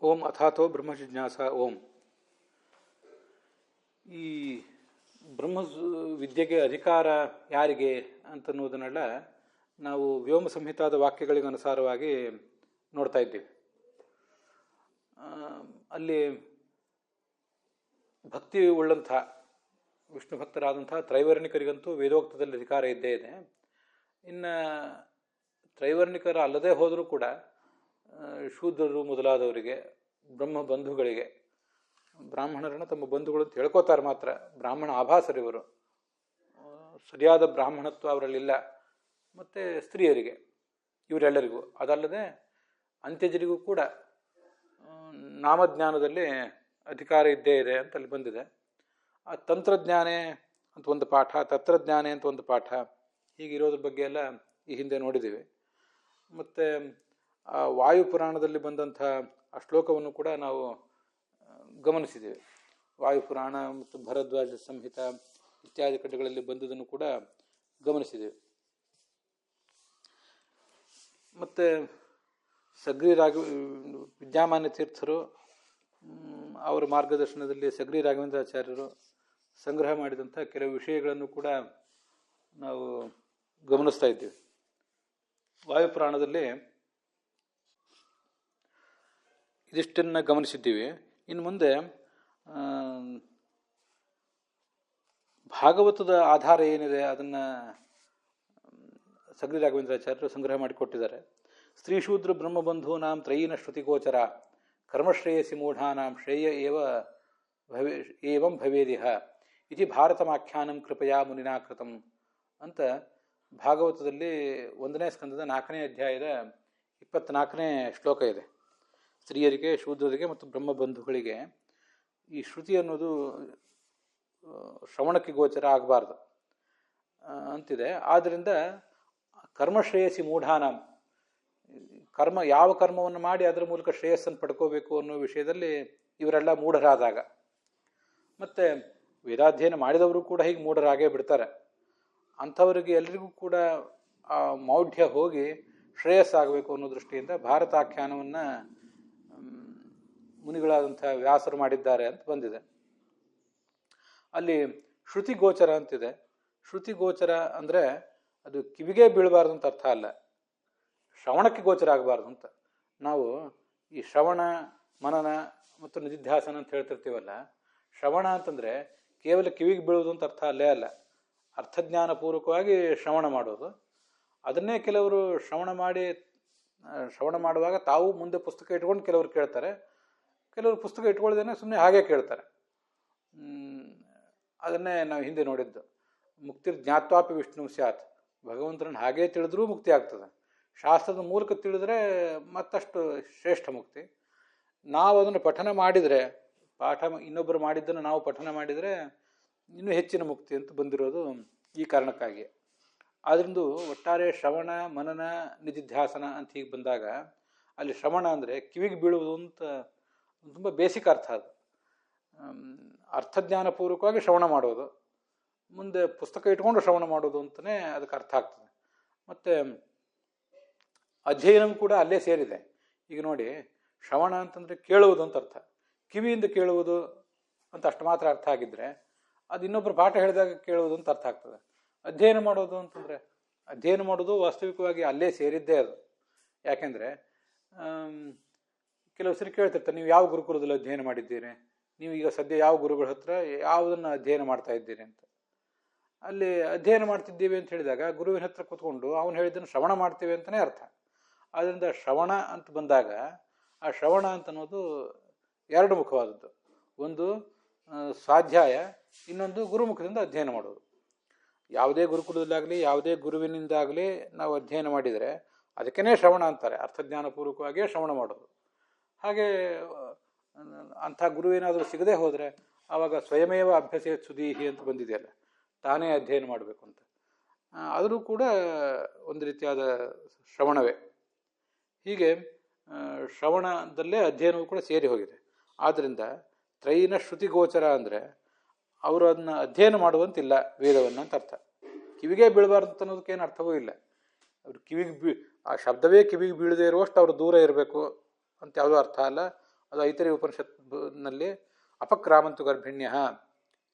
ಓಂ ಅಥಾತೋ ಬ್ರಹ್ಮ ಜಿಜ್ಞಾಸ ಓಂ. ಈ ಬ್ರಹ್ಮ ವಿದ್ಯೆಗೆ ಅಧಿಕಾರ ಯಾರಿಗೆ ಅಂತನ್ನುವುದನ್ನೆಲ್ಲ ನಾವು ವ್ಯೋಮ ಸಂಹಿತಾದ ವಾಕ್ಯಗಳಿಗೆ ಅನುಸಾರವಾಗಿ ನೋಡ್ತಾ ಇದ್ದೀವಿ. ಅಲ್ಲಿ ಭಕ್ತಿ ಉಳ್ಳಂಥ ವಿಷ್ಣು ಭಕ್ತರಾದಂಥ ತ್ರೈವರ್ಣಿಕರಿಗಂತೂ ವೇದೋಕ್ತದಲ್ಲಿ ಅಧಿಕಾರ ಇದ್ದೇ ಇದೆ. ಇನ್ನು ತ್ರೈವರ್ಣಿಕರ ಅಲ್ಲದೆ ಹೋದರೂ ಕೂಡ ಶೂದ್ರರು ಮೊದಲಾದವರಿಗೆ, ಬ್ರಹ್ಮ ಬಂಧುಗಳಿಗೆ, ಬ್ರಾಹ್ಮಣರನ್ನು ತಮ್ಮ ಬಂಧುಗಳು ಅಂತ ಹೇಳ್ಕೋತಾರೆ ಮಾತ್ರ, ಬ್ರಾಹ್ಮಣ ಆಭಾಸರಿವರು, ಸರಿಯಾದ ಬ್ರಾಹ್ಮಣತ್ವ ಅವರಲ್ಲಿಲ್ಲ. ಮತ್ತು ಸ್ತ್ರೀಯರಿಗೆ, ಇವರೆಲ್ಲರಿಗೂ, ಅದಲ್ಲದೆ ಅಂತ್ಯಜರಿಗೂ ಕೂಡ ನಾಮಜ್ಞಾನದಲ್ಲಿ ಅಧಿಕಾರ ಇದ್ದೇ ಇದೆ ಅಂತ ಅಲ್ಲಿ ಬಂದಿದೆ. ಆ ತಂತ್ರಜ್ಞಾನೇ ಅಂತ ಒಂದು ಪಾಠ, ತತ್ರಜ್ಞಾನೇ ಅಂತ ಒಂದು ಪಾಠ, ಹೀಗಿರೋದ್ರ ಬಗ್ಗೆ ಎಲ್ಲ ಈ ಹಿಂದೆ ನೋಡಿದ್ದೀವಿ. ಮತ್ತು ಆ ವಾಯುಪುರಾಣದಲ್ಲಿ ಬಂದಂಥ ಆ ಶ್ಲೋಕವನ್ನು ಕೂಡ ನಾವು ಗಮನಿಸಿದ್ದೇವೆ. ವಾಯುಪುರಾಣ ಮತ್ತು ಭರದ್ವಾಜ ಸಂಹಿತ ಇತ್ಯಾದಿ ಕಡೆಗಳಲ್ಲಿ ಬಂದದನ್ನು ಕೂಡ ಗಮನಿಸಿದ್ದೇವೆ. ಮತ್ತು ಸಗ್ರಿ ವಿದ್ಯಾಮಾನ್ಯ ತೀರ್ಥರು ಅವರ ಮಾರ್ಗದರ್ಶನದಲ್ಲಿ ಸಗ್ರಿ ರಾಘವೇಂದ್ರಾಚಾರ್ಯರು ಸಂಗ್ರಹ ಮಾಡಿದಂಥ ಕೆಲವು ವಿಷಯಗಳನ್ನು ಕೂಡ ನಾವು ಗಮನಿಸ್ತಾ ಇದ್ದೇವೆ. ವಾಯುಪುರಾಣದಲ್ಲಿ ಇದಿಷ್ಟನ್ನು ಗಮನಿಸಿದ್ದೀವಿ. ಇನ್ನು ಮುಂದೆ ಭಾಗವತದ ಆಧಾರ ಏನಿದೆ ಅದನ್ನು ಸಗ್ರಿ ರಾಘವೇಂದ್ರಾಚಾರ್ಯರು ಸಂಗ್ರಹ ಮಾಡಿಕೊಟ್ಟಿದ್ದಾರೆ. ಸ್ತ್ರೀಶೂದ್ರ ಬ್ರಹ್ಮಬಂಧೂನಾಂ ತ್ರಯೀನ ಶ್ರುತಿಗೋಚರ ಕರ್ಮಶ್ರೇಯಸಿ ಮೂಢಾನಾಂ ಶ್ರೇಯ ಏವಂ ಭವೇದಿಹ ಇತಿ ಭಾರತಮಾಖ್ಯಾನಂ ಕೃಪಯಾ ಮುನಿನಾ ಕೃತಂ ಅಂತ ಭಾಗವತದಲ್ಲಿ 1ನೇ ಸ್ಕಂದದ 4ನೇ ಅಧ್ಯಾಯದ 24ನೇ ಶ್ಲೋಕ ಇದೆ. ಸ್ತ್ರೀಯರಿಗೆ, ಶೂದ್ರರಿಗೆ ಮತ್ತು ಬ್ರಹ್ಮಬಂಧುಗಳಿಗೆ ಈ ಶ್ರುತಿ ಅನ್ನೋದು ಶ್ರವಣಕ್ಕೆ ಗೋಚರ ಆಗಬಾರ್ದು ಅಂತಿದೆ. ಆದ್ದರಿಂದ ಕರ್ಮಶ್ರೇಯಸಿ ಮೂಢಾನಾಂ, ಯಾವ ಕರ್ಮವನ್ನು ಮಾಡಿ ಅದರ ಮೂಲಕ ಶ್ರೇಯಸ್ಸನ್ನು ಪಡ್ಕೋಬೇಕು ಅನ್ನೋ ವಿಷಯದಲ್ಲಿ ಇವರೆಲ್ಲ ಮೂಢರಾದಾಗ, ಮತ್ತು ವೇದಾಧ್ಯಯನ ಮಾಡಿದವರು ಕೂಡ ಹೀಗೆ ಮೂಢರಾಗೇ ಬಿಡ್ತಾರೆ. ಅಂಥವರಿಗೆ ಎಲ್ರಿಗೂ ಕೂಡ ಆ ಮೌಢ್ಯ ಹೋಗಿ ಶ್ರೇಯಸ್ಸಾಗಬೇಕು ಅನ್ನೋ ದೃಷ್ಟಿಯಿಂದ ಭಾರತಾಖ್ಯಾನವನ್ನು ಮುನಿಗಳಾದಂಥ ವ್ಯಾಸರು ಮಾಡಿದ್ದಾರೆ ಅಂತ ಬಂದಿದೆ. ಅಲ್ಲಿ ಶ್ರುತಿಗೋಚರ ಅಂತಿದೆ. ಶ್ರುತಿಗೋಚರ ಅಂದರೆ ಅದು ಕಿವಿಗೆ ಬೀಳಬಾರ್ದು ಅಂತ ಅರ್ಥ ಅಲ್ಲ, ಶ್ರವಣಕ್ಕೆ ಗೋಚರ ಆಗಬಾರ್ದು ಅಂತ. ನಾವು ಈ ಶ್ರವಣ, ಮನನ ಮತ್ತು ನಿಧಿಧ್ಯಾಸನ ಅಂತ ಹೇಳ್ತಿರ್ತೀವಲ್ಲ, ಶ್ರವಣ ಅಂತಂದರೆ ಕೇವಲ ಕಿವಿಗೆ ಬೀಳುವುದು ಅಂತ ಅರ್ಥ ಅಲ್ಲೇ ಅಲ್ಲ, ಅರ್ಥಜ್ಞಾನಪೂರ್ವಕವಾಗಿ ಶ್ರವಣ ಮಾಡೋದು. ಅದನ್ನೇ ಕೆಲವರು ಶ್ರವಣ ಮಾಡುವಾಗ ತಾವು ಮುಂದೆ ಪುಸ್ತಕ ಇಟ್ಕೊಂಡು ಕೆಲವರು ಕೇಳ್ತಾರೆ, ಕೆಲವರು ಪುಸ್ತಕ ಇಟ್ಕೊಳ್ಳೋದೇನೆ ಸುಮ್ಮನೆ ಹಾಗೆ ಕೇಳ್ತಾರೆ. ಅದನ್ನೇ ನಾವು ಹಿಂದೆ ನೋಡಿದ್ದು, ಮುಕ್ತಿರ್ ಜ್ಞಾತ್ವಾಪಿ ವಿಷ್ಣು ಸ್ಯಾತ್, ಭಗವಂತರನ್ನು ಹಾಗೇ ತಿಳಿದ್ರೂ ಮುಕ್ತಿ ಆಗ್ತದೆ. ಶಾಸ್ತ್ರದ ಮೂಲಕ ತಿಳಿದ್ರೆ ಮತ್ತಷ್ಟು ಶ್ರೇಷ್ಠ ಮುಕ್ತಿ. ನಾವು ಅದನ್ನು ಪಠನ ಮಾಡಿದರೆ, ಇನ್ನೊಬ್ಬರು ಮಾಡಿದ್ದನ್ನು ನಾವು ಪಠನ ಮಾಡಿದರೆ ಇನ್ನೂ ಹೆಚ್ಚಿನ ಮುಕ್ತಿ ಅಂತ ಬಂದಿರೋದು ಈ ಕಾರಣಕ್ಕಾಗಿ. ಆದ್ದರಿಂದ ಒಟ್ಟಾರೆ ಶ್ರವಣ, ಮನನ, ನಿಧಿಧ್ಯಾಸನ ಅಂತ ಹೀಗೆ ಬಂದಾಗ ಅಲ್ಲಿ ಶ್ರವಣ ಅಂದರೆ ಕಿವಿಗೆ ಬೀಳುವುದು ಅಂತ ತುಂಬ ಬೇಸಿಕ್ ಅರ್ಥ. ಅದು ಅರ್ಥಜ್ಞಾನಪೂರ್ವಕವಾಗಿ ಶ್ರವಣ ಮಾಡೋದು, ಮುಂದೆ ಪುಸ್ತಕ ಇಟ್ಕೊಂಡು ಶ್ರವಣ ಮಾಡೋದು ಅಂತಲೇ ಅದಕ್ಕೆ ಅರ್ಥ ಆಗ್ತದೆ. ಮತ್ತು ಅಧ್ಯಯನ ಕೂಡ ಅಲ್ಲೇ ಸೇರಿದೆ. ಈಗ ನೋಡಿ, ಶ್ರವಣ ಅಂತಂದರೆ ಕೇಳುವುದು ಅಂತ ಅರ್ಥ, ಕಿವಿಯಿಂದ ಕೇಳುವುದು ಅಂತ ಅಷ್ಟು ಮಾತ್ರ ಅರ್ಥ ಆಗಿದ್ದರೆ ಅದು ಇನ್ನೊಬ್ಬರು ಪಾಠ ಹೇಳಿದಾಗ ಕೇಳುವುದು ಅಂತ ಅರ್ಥ ಆಗ್ತದೆ. ಅಧ್ಯಯನ ಮಾಡೋದು ಅಂತಂದರೆ, ಅಧ್ಯಯನ ಮಾಡೋದು ವಾಸ್ತವಿಕವಾಗಿ ಅಲ್ಲೇ ಸೇರಿದ್ದೇ ಅದು. ಯಾಕೆಂದರೆ ಕೆಲವು ಸರಿ ಕೇಳ್ತಿರ್ತಾರೆ, ನೀವು ಯಾವ ಗುರುಕುಲದಲ್ಲಿ ಅಧ್ಯಯನ ಮಾಡಿದ್ದೀರಿ, ನೀವು ಈಗ ಸದ್ಯ ಯಾವ ಗುರುಗಳ ಹತ್ರ ಯಾವುದನ್ನು ಅಧ್ಯಯನ ಮಾಡ್ತಾ ಇದ್ದೀರಿ ಅಂತ. ಅಲ್ಲಿ ಅಧ್ಯಯನ ಮಾಡ್ತಿದ್ದೀವಿ ಅಂತ ಹೇಳಿದಾಗ ಗುರುವಿನ ಹತ್ರ ಕೂತ್ಕೊಂಡು ಅವನು ಹೇಳಿದ್ದನ್ನು ಶ್ರವಣ ಮಾಡ್ತೀವಿ ಅಂತಲೇ ಅರ್ಥ. ಆದ್ದರಿಂದ ಶ್ರವಣ ಅಂತ ಬಂದಾಗ ಆ ಶ್ರವಣ ಅಂತ ಅನ್ನೋದು ಎರಡು ಮುಖವಾದದ್ದು. ಒಂದು ಸ್ವಾಧ್ಯಾಯ, ಇನ್ನೊಂದು ಗುರುಮುಖದಿಂದ ಅಧ್ಯಯನ ಮಾಡೋದು. ಯಾವುದೇ ಗುರುಕುಲದಲ್ಲಾಗಲಿ ಯಾವುದೇ ಗುರುವಿನಿಂದಾಗಲಿ ನಾವು ಅಧ್ಯಯನ ಮಾಡಿದರೆ ಅದಕ್ಕೇ ಶ್ರವಣ ಅಂತಾರೆ, ಅರ್ಥಜ್ಞಾನಪೂರ್ವಕವಾಗಿಯೇ ಶ್ರವಣ ಮಾಡೋದು. ಹಾಗೆ ಅಂಥ ಗುರುವೇನಾದರೂ ಸಿಗದೆ ಹೋದರೆ ಆವಾಗ ಸ್ವಯಮೇವ ಅಭ್ಯಸೇತ್ ಸುದೀಹಿ ಅಂತ ಬಂದಿದೆಯಲ್ಲ, ತಾನೇ ಅಧ್ಯಯನ ಮಾಡಬೇಕು ಅಂತ. ಆದರೂ ಕೂಡ ಒಂದು ರೀತಿಯಾದ ಶ್ರವಣವೇ. ಹೀಗೆ ಶ್ರವಣದಲ್ಲೇ ಅಧ್ಯಯನವೂ ಕೂಡ ಸೇರಿ ಹೋಗಿದೆ. ಆದ್ದರಿಂದ ತ್ರೈನ ಶ್ರುತಿಗೋಚರ ಅಂದರೆ ಅವರು ಅದನ್ನ ಅಧ್ಯಯನ ಮಾಡುವಂತಿಲ್ಲ ವೇದವನ್ನು ಅಂತ ಅರ್ಥ. ಕಿವಿಗೆ ಬೀಳಬಾರ್ದು ಅನ್ನೋದಕ್ಕೇನು ಅರ್ಥವೂ ಇಲ್ಲ. ಅವ್ರು ಆ ಶಬ್ದವೇ ಕಿವಿಗೆ ಬೀಳದೇ ಇರುವಷ್ಟು ಅವರು ದೂರ ಇರಬೇಕು ಅಂತ ಯಾವುದೋ ಅರ್ಥ ಅಲ್ಲ. ಅದು ಐತರೇಯ ಉಪನಿಷತ್ನಲ್ಲಿ ಅಪಕ್ರಾಮಂತು ಗರ್ಭಿಣ್ಯ,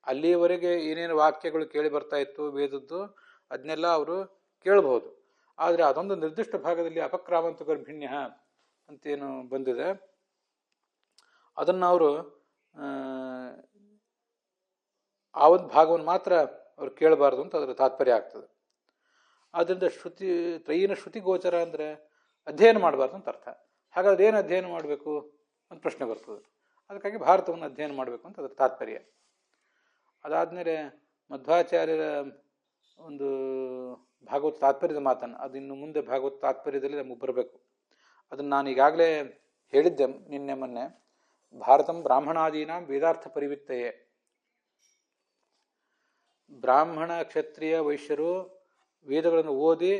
ಅಲ್ಲಿಯವರೆಗೆ ಏನೇನು ವಾಕ್ಯಗಳು ಕೇಳಿ ಬರ್ತಾ ಇತ್ತು ವೇದದ್ದು ಅದನ್ನೆಲ್ಲ ಅವರು ಕೇಳಬಹುದು. ಆದರೆ ಅದೊಂದು ನಿರ್ದಿಷ್ಟ ಭಾಗದಲ್ಲಿ ಅಪಕ್ರಾಮಂತು ಗರ್ಭಿಣ್ಯ ಅಂತೇನು ಬಂದಿದೆ, ಅದನ್ನು ಅವರು ಆ ಒಂದು ಭಾಗವನ್ನು ಮಾತ್ರ ಅವ್ರು ಕೇಳಬಾರ್ದು ಅಂತ ಅದರ ತಾತ್ಪರ್ಯ ಆಗ್ತದೆ. ಆದ್ದರಿಂದ ತ್ರಯೀನ ಶ್ರುತಿ ಗೋಚರ ಅಂದರೆ ಅಧ್ಯಯನ ಮಾಡಬಾರ್ದು ಅಂತ ಅರ್ಥ. ಹಾಗಾದ್ರೆ ಏನು ಅಧ್ಯಯನ ಮಾಡಬೇಕು ಅಂತ ಪ್ರಶ್ನೆ ಬರ್ತದೆ. ಅದಕ್ಕಾಗಿ ಭಾರತವನ್ನು ಅಧ್ಯಯನ ಮಾಡಬೇಕು ಅಂತ ಅದರ ತಾತ್ಪರ್ಯ. ಅದಾದಮೇಲೆ ಮಧ್ವಾಚಾರ್ಯರ ಒಂದು ಭಾಗವತ ತಾತ್ಪರ್ಯದ ಮಾತನ್ನು, ಅದು ಇನ್ನು ಮುಂದೆ ಭಾಗವತ ತಾತ್ಪರ್ಯದಲ್ಲಿ ನಮಗೆ ಬರಬೇಕು. ಅದನ್ನು ನಾನು ಈಗಾಗಲೇ ಹೇಳಿದ್ದೆ ನಿನ್ನೆ ಮೊನ್ನೆ. ಭಾರತಂ ಬ್ರಾಹ್ಮಣಾದೀನಾಂ ವೇದಾರ್ಥ ಪರಿವಿತ್ತಯೇ, ಬ್ರಾಹ್ಮಣ ಕ್ಷತ್ರಿಯ ವೈಶ್ಯರು ವೇದಗಳನ್ನು ಓದಿ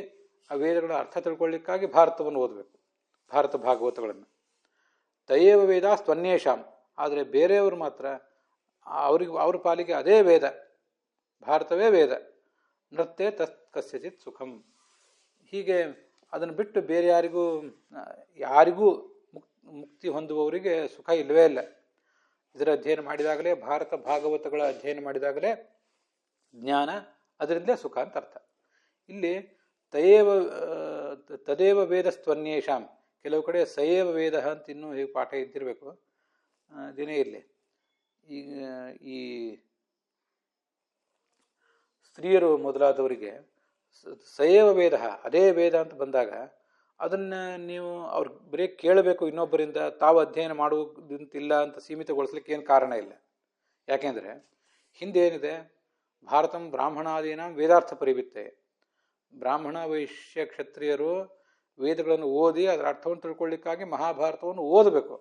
ಆ ವೇದಗಳ ಅರ್ಥ ತಿಳ್ಕೊಳ್ಳಿಕ್ಕಾಗಿ ಭಾರತವನ್ನು ಓದಬೇಕು, ಭಾರತ ಭಾಗವತಗಳನ್ನು. ತಯೇವ ವೇದ ಸ್ವನ್ಯೇಷಾಂ, ಆದರೆ ಬೇರೆಯವರು ಮಾತ್ರ ಅವ್ರ ಪಾಲಿಗೆ ಅದೇ ವೇದ, ಭಾರತವೇ ವೇದ. ನೃತ್ಯ ತತ್ ಕಸ್ಯಚಿತ್ ಸುಖಂ, ಹೀಗೆ ಅದನ್ನು ಬಿಟ್ಟು ಬೇರೆ ಯಾರಿಗೂ ಮುಕ್ತಿ ಹೊಂದುವವರಿಗೆ ಸುಖ ಇಲ್ಲವೇ ಇಲ್ಲ. ಇದರ ಅಧ್ಯಯನ ಮಾಡಿದಾಗಲೇ, ಭಾರತ ಭಾಗವತಗಳ ಅಧ್ಯಯನ ಮಾಡಿದಾಗಲೇ ಜ್ಞಾನ, ಅದರಿಂದಲೇ ಸುಖ ಅಂತ ಅರ್ಥ. ಇಲ್ಲಿ ತದೇವ ವೇದ ಸ್ವನ್ಯೇಷಾಂ, ಕೆಲವು ಕಡೆ ಸಯೇವ ವೇದ ಅಂತ ಇನ್ನೂ ಹೇಗೆ ಪಾಠ ಇದ್ದಿರಬೇಕು, ದಿನೇ ಇರಲಿ. ಈಗ ಈ ಸ್ತ್ರೀಯರು ಮೊದಲಾದವರಿಗೆ ಸಯೇವ ವೇದ, ಅದೇ ವೇದ ಅಂತ ಬಂದಾಗ ಅದನ್ನು ನೀವು ಅವ್ರು ಬರೀ ಕೇಳಬೇಕು ಇನ್ನೊಬ್ಬರಿಂದ, ತಾವು ಅಧ್ಯಯನ ಮಾಡುವುದಂತಿಲ್ಲ ಅಂತ ಸೀಮಿತಗೊಳಿಸ್ಲಿಕ್ಕೆ ಏನು ಕಾರಣ ಇಲ್ಲ. ಯಾಕೆಂದರೆ ಹಿಂದೆ ಏನಿದೆ, ಭಾರತಂ ಬ್ರಾಹ್ಮಣಾದೀನಾಂ ವೇದಾರ್ಥ ಪರಿವಿತ್ತೆ, ಬ್ರಾಹ್ಮಣ ವೈಶ್ಯ ಕ್ಷತ್ರಿಯರು ವೇದಗಳನ್ನು ಓದಿ ಅದರ ಅರ್ಥವನ್ನು ತಿಳ್ಕೊಳ್ಳಿಕ್ಕಾಗಿ ಮಹಾಭಾರತವನ್ನು ಓದಬೇಕು,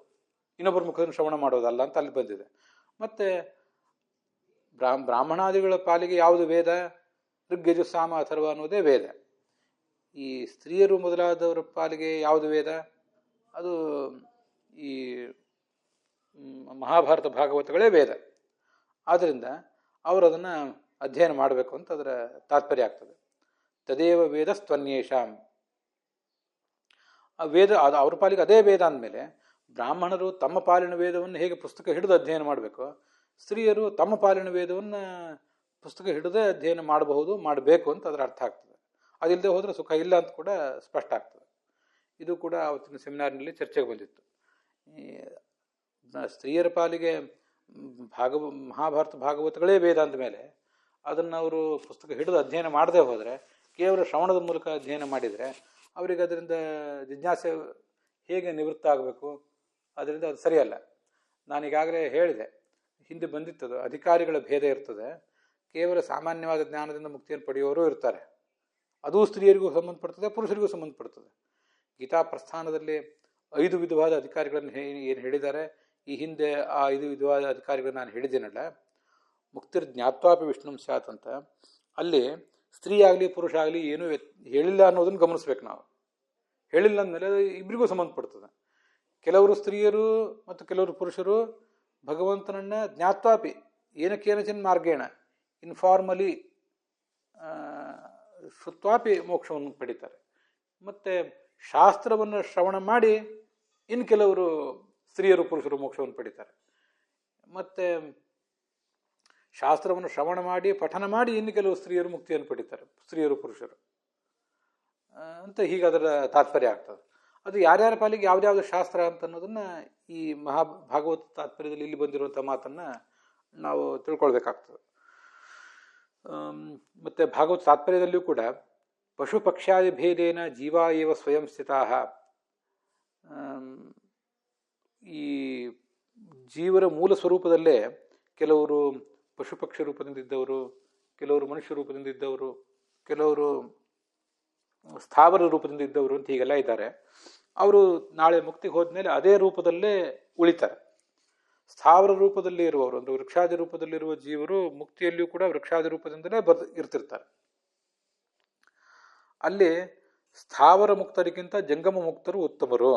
ಇನ್ನೊಬ್ಬರ ಮುಖದಿಂದ ಶ್ರವಣ ಮಾಡೋದಲ್ಲ ಅಂತ ಅಲ್ಲಿ ಬಂದಿದೆ. ಮತ್ತು ಬ್ರಾಹ್ಮಣಾದಿಗಳ ಪಾಲಿಗೆ ಯಾವುದು ವೇದ? ಋಗ್ಯಜು ಸಾಮ ಅಥರ್ವ ಅನ್ನೋದೇ ವೇದ. ಈ ಸ್ತ್ರೀಯರು ಮೊದಲಾದವರ ಪಾಲಿಗೆ ಯಾವುದು ವೇದ? ಅದು ಈ ಮಹಾಭಾರತ ಭಾಗವತಗಳೇ ವೇದ. ಆದ್ದರಿಂದ ಅವರು ಅದನ್ನು ಅಧ್ಯಯನ ಮಾಡಬೇಕು ಅಂತ ಅದರ ತಾತ್ಪರ್ಯ ಆಗ್ತದೆ. ತದೇವ ವೇದ ಸ್ವನ್ಯೇಷಾಂ, ಆ ವೇದ ಅದು ಅವ್ರ ಪಾಲಿಗೆ ಅದೇ ವೇದ ಅಂದಮೇಲೆ ಬ್ರಾಹ್ಮಣರು ತಮ್ಮ ಪಾಲಿನ ವೇದವನ್ನು ಹೇಗೆ ಪುಸ್ತಕ ಹಿಡಿದು ಅಧ್ಯಯನ ಮಾಡಬೇಕು, ಸ್ತ್ರೀಯರು ತಮ್ಮ ಪಾಲಿನ ವೇದವನ್ನು ಪುಸ್ತಕ ಹಿಡಿದೇ ಅಧ್ಯಯನ ಮಾಡಬೇಕು ಅಂತ ಅದರ ಅರ್ಥ ಆಗ್ತದೆ. ಅದಿಲ್ಲದೆ ಹೋದರೆ ಸುಖ ಇಲ್ಲ ಅಂತ ಕೂಡ ಸ್ಪಷ್ಟ ಆಗ್ತದೆ. ಇದು ಕೂಡ ಅವತ್ತಿನ ಸೆಮಿನಾರ್ನಲ್ಲಿ ಚರ್ಚೆಗೆ ಬಂದಿತ್ತು. ಸ್ತ್ರೀಯರ ಪಾಲಿಗೆ ಮಹಾಭಾರತ ಭಾಗವತಗಳೇ ವೇದ ಅಂದಮೇಲೆ ಅದನ್ನು ಅವರು ಪುಸ್ತಕ ಹಿಡಿದು ಅಧ್ಯಯನ ಮಾಡದೆ ಹೋದರೆ, ಕೇವಲ ಶ್ರವಣದ ಮೂಲಕ ಅಧ್ಯಯನ ಮಾಡಿದರೆ ಅವರಿಗೆ ಅದರಿಂದ ಜಿಜ್ಞಾಸೆ ಹೇಗೆ ನಿವೃತ್ತ ಆಗಬೇಕು? ಅದರಿಂದ ಅದು ಸರಿಯಲ್ಲ. ನಾನೀಗಾಗಲೇ ಹೇಳಿದೆ, ಹಿಂದೆ ಬಂದಿತ್ತದು, ಅಧಿಕಾರಿಗಳ ಭೇದ ಇರ್ತದೆ. ಕೇವಲ ಸಾಮಾನ್ಯವಾದ ಜ್ಞಾನದಿಂದ ಮುಕ್ತಿಯನ್ನು ಪಡೆಯುವವರು ಇರ್ತಾರೆ, ಅದು ಸ್ತ್ರೀಯರಿಗೂ ಸಂಬಂಧಪಡ್ತದೆ, ಪುರುಷರಿಗೂ ಸಂಬಂಧಪಡ್ತದೆ. ಗೀತಾ ಪ್ರಸ್ಥಾನದಲ್ಲಿ 5 ವಿಧವಾದ ಅಧಿಕಾರಿಗಳನ್ನು ಏನು ಹೇಳಿದ್ದಾರೆ, ಈ ಹಿಂದೆ ಆ 5 ವಿಧವಾದ ಅಧಿಕಾರಿಗಳನ್ನು ನಾನು ಹೇಳಿದ್ದೀನಲ್ಲ, ಮುಕ್ತಿರ್ ಜ್ಞಾತ್ವಾಪಿ ವಿಷ್ಣು ಸ್ಯಾತ್ ಅಂತ. ಅಲ್ಲಿ ಸ್ತ್ರೀ ಆಗಲಿ ಪುರುಷ ಆಗಲಿ ಏನೂ ಹೇಳಿಲ್ಲ ಅನ್ನೋದನ್ನು ಗಮನಿಸ್ಬೇಕು ನಾವು. ಹೇಳಿಲ್ಲ ಅಂದಮೇಲೆ ಅದು ಇಬ್ಬರಿಗೂ ಸಂಬಂಧಪಡ್ತದೆ. ಕೆಲವರು ಸ್ತ್ರೀಯರು ಮತ್ತು ಕೆಲವರು ಪುರುಷರು ಭಗವಂತನನ್ನು ಜ್ಞಾತ್ವಾಪಿ ಏನಕ್ಕೇನಚಿನ್ ಮಾರ್ಗೇಣ ಇನ್ಫಾರ್ಮಲಿ ಶ್ರುತ್ವಾಪಿ ಮೋಕ್ಷವನ್ನು ಪಡಿತಾರೆ. ಮತ್ತು ಶಾಸ್ತ್ರವನ್ನು ಶ್ರವಣ ಮಾಡಿ ಇನ್ನು ಕೆಲವರು ಸ್ತ್ರೀಯರು ಪುರುಷರು ಮೋಕ್ಷವನ್ನು ಪಡಿತಾರೆ. ಮತ್ತು ಶಾಸ್ತ್ರವನ್ನು ಶ್ರವಣ ಮಾಡಿ ಪಠನ ಮಾಡಿ ಇನ್ನು ಕೆಲವು ಸ್ತ್ರೀಯರು ಮುಕ್ತಿಯನ್ನು ಪಡಿತಾರೆ, ಸ್ತ್ರೀಯರು ಪುರುಷರು ಅಂತ. ಹೀಗೆ ಅದರ ತಾತ್ಪರ್ಯ ಆಗ್ತದೆ. ಅದು ಯಾರ್ಯಾರ ಪಾಲಿಗೆ ಯಾವುದ್ಯಾವುದು ಶಾಸ್ತ್ರ ಅಂತ ಅನ್ನೋದನ್ನು ಈ ಭಾಗವತ ತಾತ್ಪರ್ಯದಲ್ಲಿ ಇಲ್ಲಿ ಬಂದಿರುವಂಥ ಮಾತನ್ನು ನಾವು ತಿಳ್ಕೊಳ್ಬೇಕಾಗ್ತದೆ. ಮತ್ತು ಭಾಗವತ ತಾತ್ಪರ್ಯದಲ್ಲಿಯೂ ಕೂಡ ಪಶು ಪಕ್ಷ್ಯಾದಿ ಭೇದೇನ ಜೀವ ಏವ ಸ್ವಯಂ ಸ್ಥಿತಾ, ಈ ಜೀವರ ಮೂಲ ಸ್ವರೂಪದಲ್ಲೇ ಕೆಲವರು ಪಶು ಪಕ್ಷಿ ರೂಪದಿಂದ ಇದ್ದವರು, ಕೆಲವರು ಮನುಷ್ಯ ರೂಪದಿಂದ ಇದ್ದವರು, ಕೆಲವರು ಸ್ಥಾವರ ರೂಪದಿಂದ ಇದ್ದವರು ಅಂತ ಹೀಗೆಲ್ಲ ಇದ್ದಾರೆ. ಅವರು ನಾಳೆ ಮುಕ್ತಿಗೆ ಹೋದ್ಮೇಲೆ ಅದೇ ರೂಪದಲ್ಲೇ ಉಳಿತಾರೆ. ಸ್ಥಾವರ ರೂಪದಲ್ಲಿ ಇರುವವರು, ಒಂದು ವೃಕ್ಷಾದಿ ರೂಪದಲ್ಲಿರುವ ಜೀವರು ಮುಕ್ತಿಯಲ್ಲಿಯೂ ಕೂಡ ವೃಕ್ಷಾದಿ ರೂಪದಿಂದಲೇ ಇರ್ತಿರ್ತಾರೆ. ಅಲ್ಲಿ ಸ್ಥಾವರ ಮುಕ್ತರಿಗಿಂತ ಜಂಗಮ ಮುಕ್ತರು ಉತ್ತಮರು.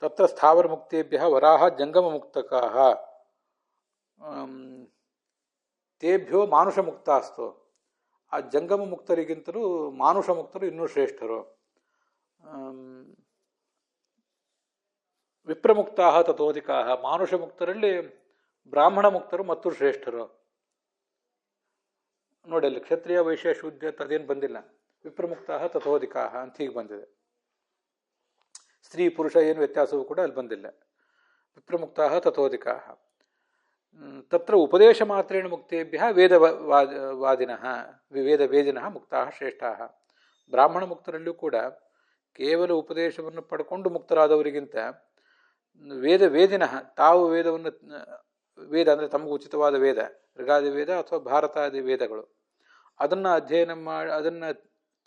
ತತ್ರ ಸ್ಥಾವರ ಮುಕ್ತೇಭ್ಯ ವರಾಹ ಜಂಗಮ ಮುಕ್ತಕಾಹ ತೇಭ್ಯೋ ಮಾನುಷ ಮುಕ್ತಾಸ್ತು. ಆ ಜಂಗಮ ಮುಕ್ತರಿಗಿಂತಲೂ ಮಾನುಷ ಮುಕ್ತರು ಇನ್ನೂ ಶ್ರೇಷ್ಠರು. ವಿಪ್ರಮುಕ್ತಾ ತಥೋಧಿಕಾ, ಮಾನುಷ ಮುಕ್ತರಲ್ಲಿ ಬ್ರಾಹ್ಮಣ ಮುಕ್ತರು ಮತ್ತು ಶ್ರೇಷ್ಠರು. ನೋಡಿ ಅಲ್ಲಿ ಕ್ಷತ್ರಿಯ ವೈಶ್ಯ ಶೂದ್ರ ಅದೇನು ಬಂದಿಲ್ಲ, ವಿಪ್ರಮುಕ್ತಾ ತಥೋಧಿಕಾ ಅಂತ ಹೀಗೆ ಬಂದಿದೆ. ಸ್ತ್ರೀ ಪುರುಷ ಏನು ವ್ಯತ್ಯಾಸವೂ ಕೂಡ ಅಲ್ಲಿ ಬಂದಿಲ್ಲ. ವಿಪ್ರಮುಕ್ತಾ ತಥೋಧಿಕಾ ತತ್ರ ಉಪದೇಶ ಮಾತ್ರೇಣ ಮುಕ್ತೇಭ್ಯ ವೇದವಾದಿನಃ ವೇದಿನಃ ಮುಕ್ತಾ ಶ್ರೇಷ್ಠಾ. ಬ್ರಾಹ್ಮಣ ಮುಕ್ತರಲ್ಲೂ ಕೂಡ ಕೇವಲ ಉಪದೇಶವನ್ನು ಪಡ್ಕೊಂಡು ಮುಕ್ತರಾದವರಿಗಿಂತ ವೇದಿನಃ ತಾವು ವೇದವನ್ನು, ವೇದ ಅಂದರೆ ತಮಗೂ ಉಚಿತವಾದ ವೇದ, ಋಗಾದಿ ವೇದ ಅಥವಾ ಭಾರತಾದಿ ವೇದಗಳು, ಅದನ್ನು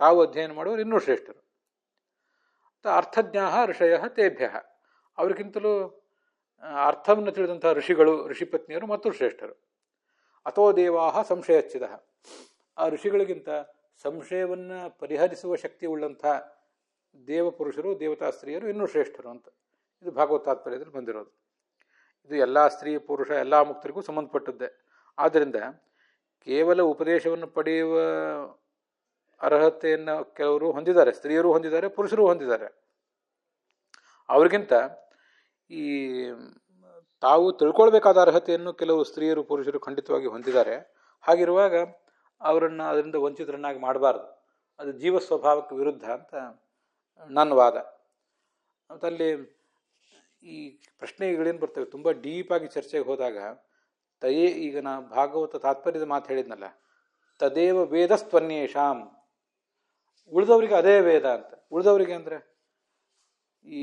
ತಾವು ಅಧ್ಯಯನ ಮಾಡುವವರು ಇನ್ನೂ ಶ್ರೇಷ್ಠರು. ಅರ್ಥಜ್ಞಾ ಋಷಯ ತೇಭ್ಯ, ಅವರಿಗಿಂತಲೂ ಅರ್ಥವನ್ನು ತಿಳಿದಂತಹ ಋಷಿಗಳು, ಋಷಿಪತ್ನಿಯರು ಮತ್ತು ಶ್ರೇಷ್ಠರು. ಅಥೋ ದೇವಾ ಸಂಶಯಚ್ಛಿದ, ಆ ಋಷಿಗಳಿಗಿಂತ ಸಂಶಯವನ್ನು ಪರಿಹರಿಸುವ ಶಕ್ತಿ ಉಳ್ಳಂಥ ದೇವಪುರುಷರು, ದೇವತಾ ಸ್ತ್ರೀಯರು ಇನ್ನೂ ಶ್ರೇಷ್ಠರು ಅಂತ ಇದು ಭಾಗವತ ತಾತ್ಪರ್ಯದಲ್ಲಿ ಬಂದಿರೋದು. ಇದು ಎಲ್ಲ ಸ್ತ್ರೀ ಪುರುಷ ಎಲ್ಲ ಮುಕ್ತರಿಗೂ ಸಂಬಂಧಪಟ್ಟದ್ದೇ. ಆದ್ದರಿಂದ ಕೇವಲ ಉಪದೇಶವನ್ನು ಪಡೆಯುವ ಅರ್ಹತೆಯನ್ನು ಕೆಲವರು ಹೊಂದಿದ್ದಾರೆ, ಸ್ತ್ರೀಯರು ಹೊಂದಿದ್ದಾರೆ, ಪುರುಷರು ಹೊಂದಿದ್ದಾರೆ. ಅವ್ರಿಗಿಂತ ಈ ತಾವು ತಿಳ್ಕೊಳ್ಬೇಕಾದ ಅರ್ಹತೆಯನ್ನು ಕೆಲವು ಸ್ತ್ರೀಯರು ಪುರುಷರು ಖಂಡಿತವಾಗಿ ಹೊಂದಿದ್ದಾರೆ. ಹಾಗಿರುವಾಗ ಅವರನ್ನು ಅದರಿಂದ ವಂಚಿತರನ್ನಾಗಿ ಮಾಡಬಾರ್ದು, ಅದು ಜೀವ ಸ್ವಭಾವಕ್ಕೆ ವಿರುದ್ಧ ಅಂತ ನನ್ನ ವಾದ. ಮತ್ತಲ್ಲಿ ಈ ಪ್ರಶ್ನೆಗಳೇನು ಬರ್ತವೆ ತುಂಬ ಡೀಪಾಗಿ ಚರ್ಚೆಗೆ ಹೋದಾಗ ಈಗ ನಾ ಭಾಗವತ ತಾತ್ಪರ್ಯದ ಮಾತು ಹೇಳಿದ್ನಲ್ಲ, ತದೇವ ವೇದಸ್ತ್ವನ್ಯೇಷಾಂ, ಉಳಿದವರಿಗೆ ಅದೇ ವೇದ ಅಂತ. ಉಳಿದವರಿಗೆ ಅಂದರೆ ಈ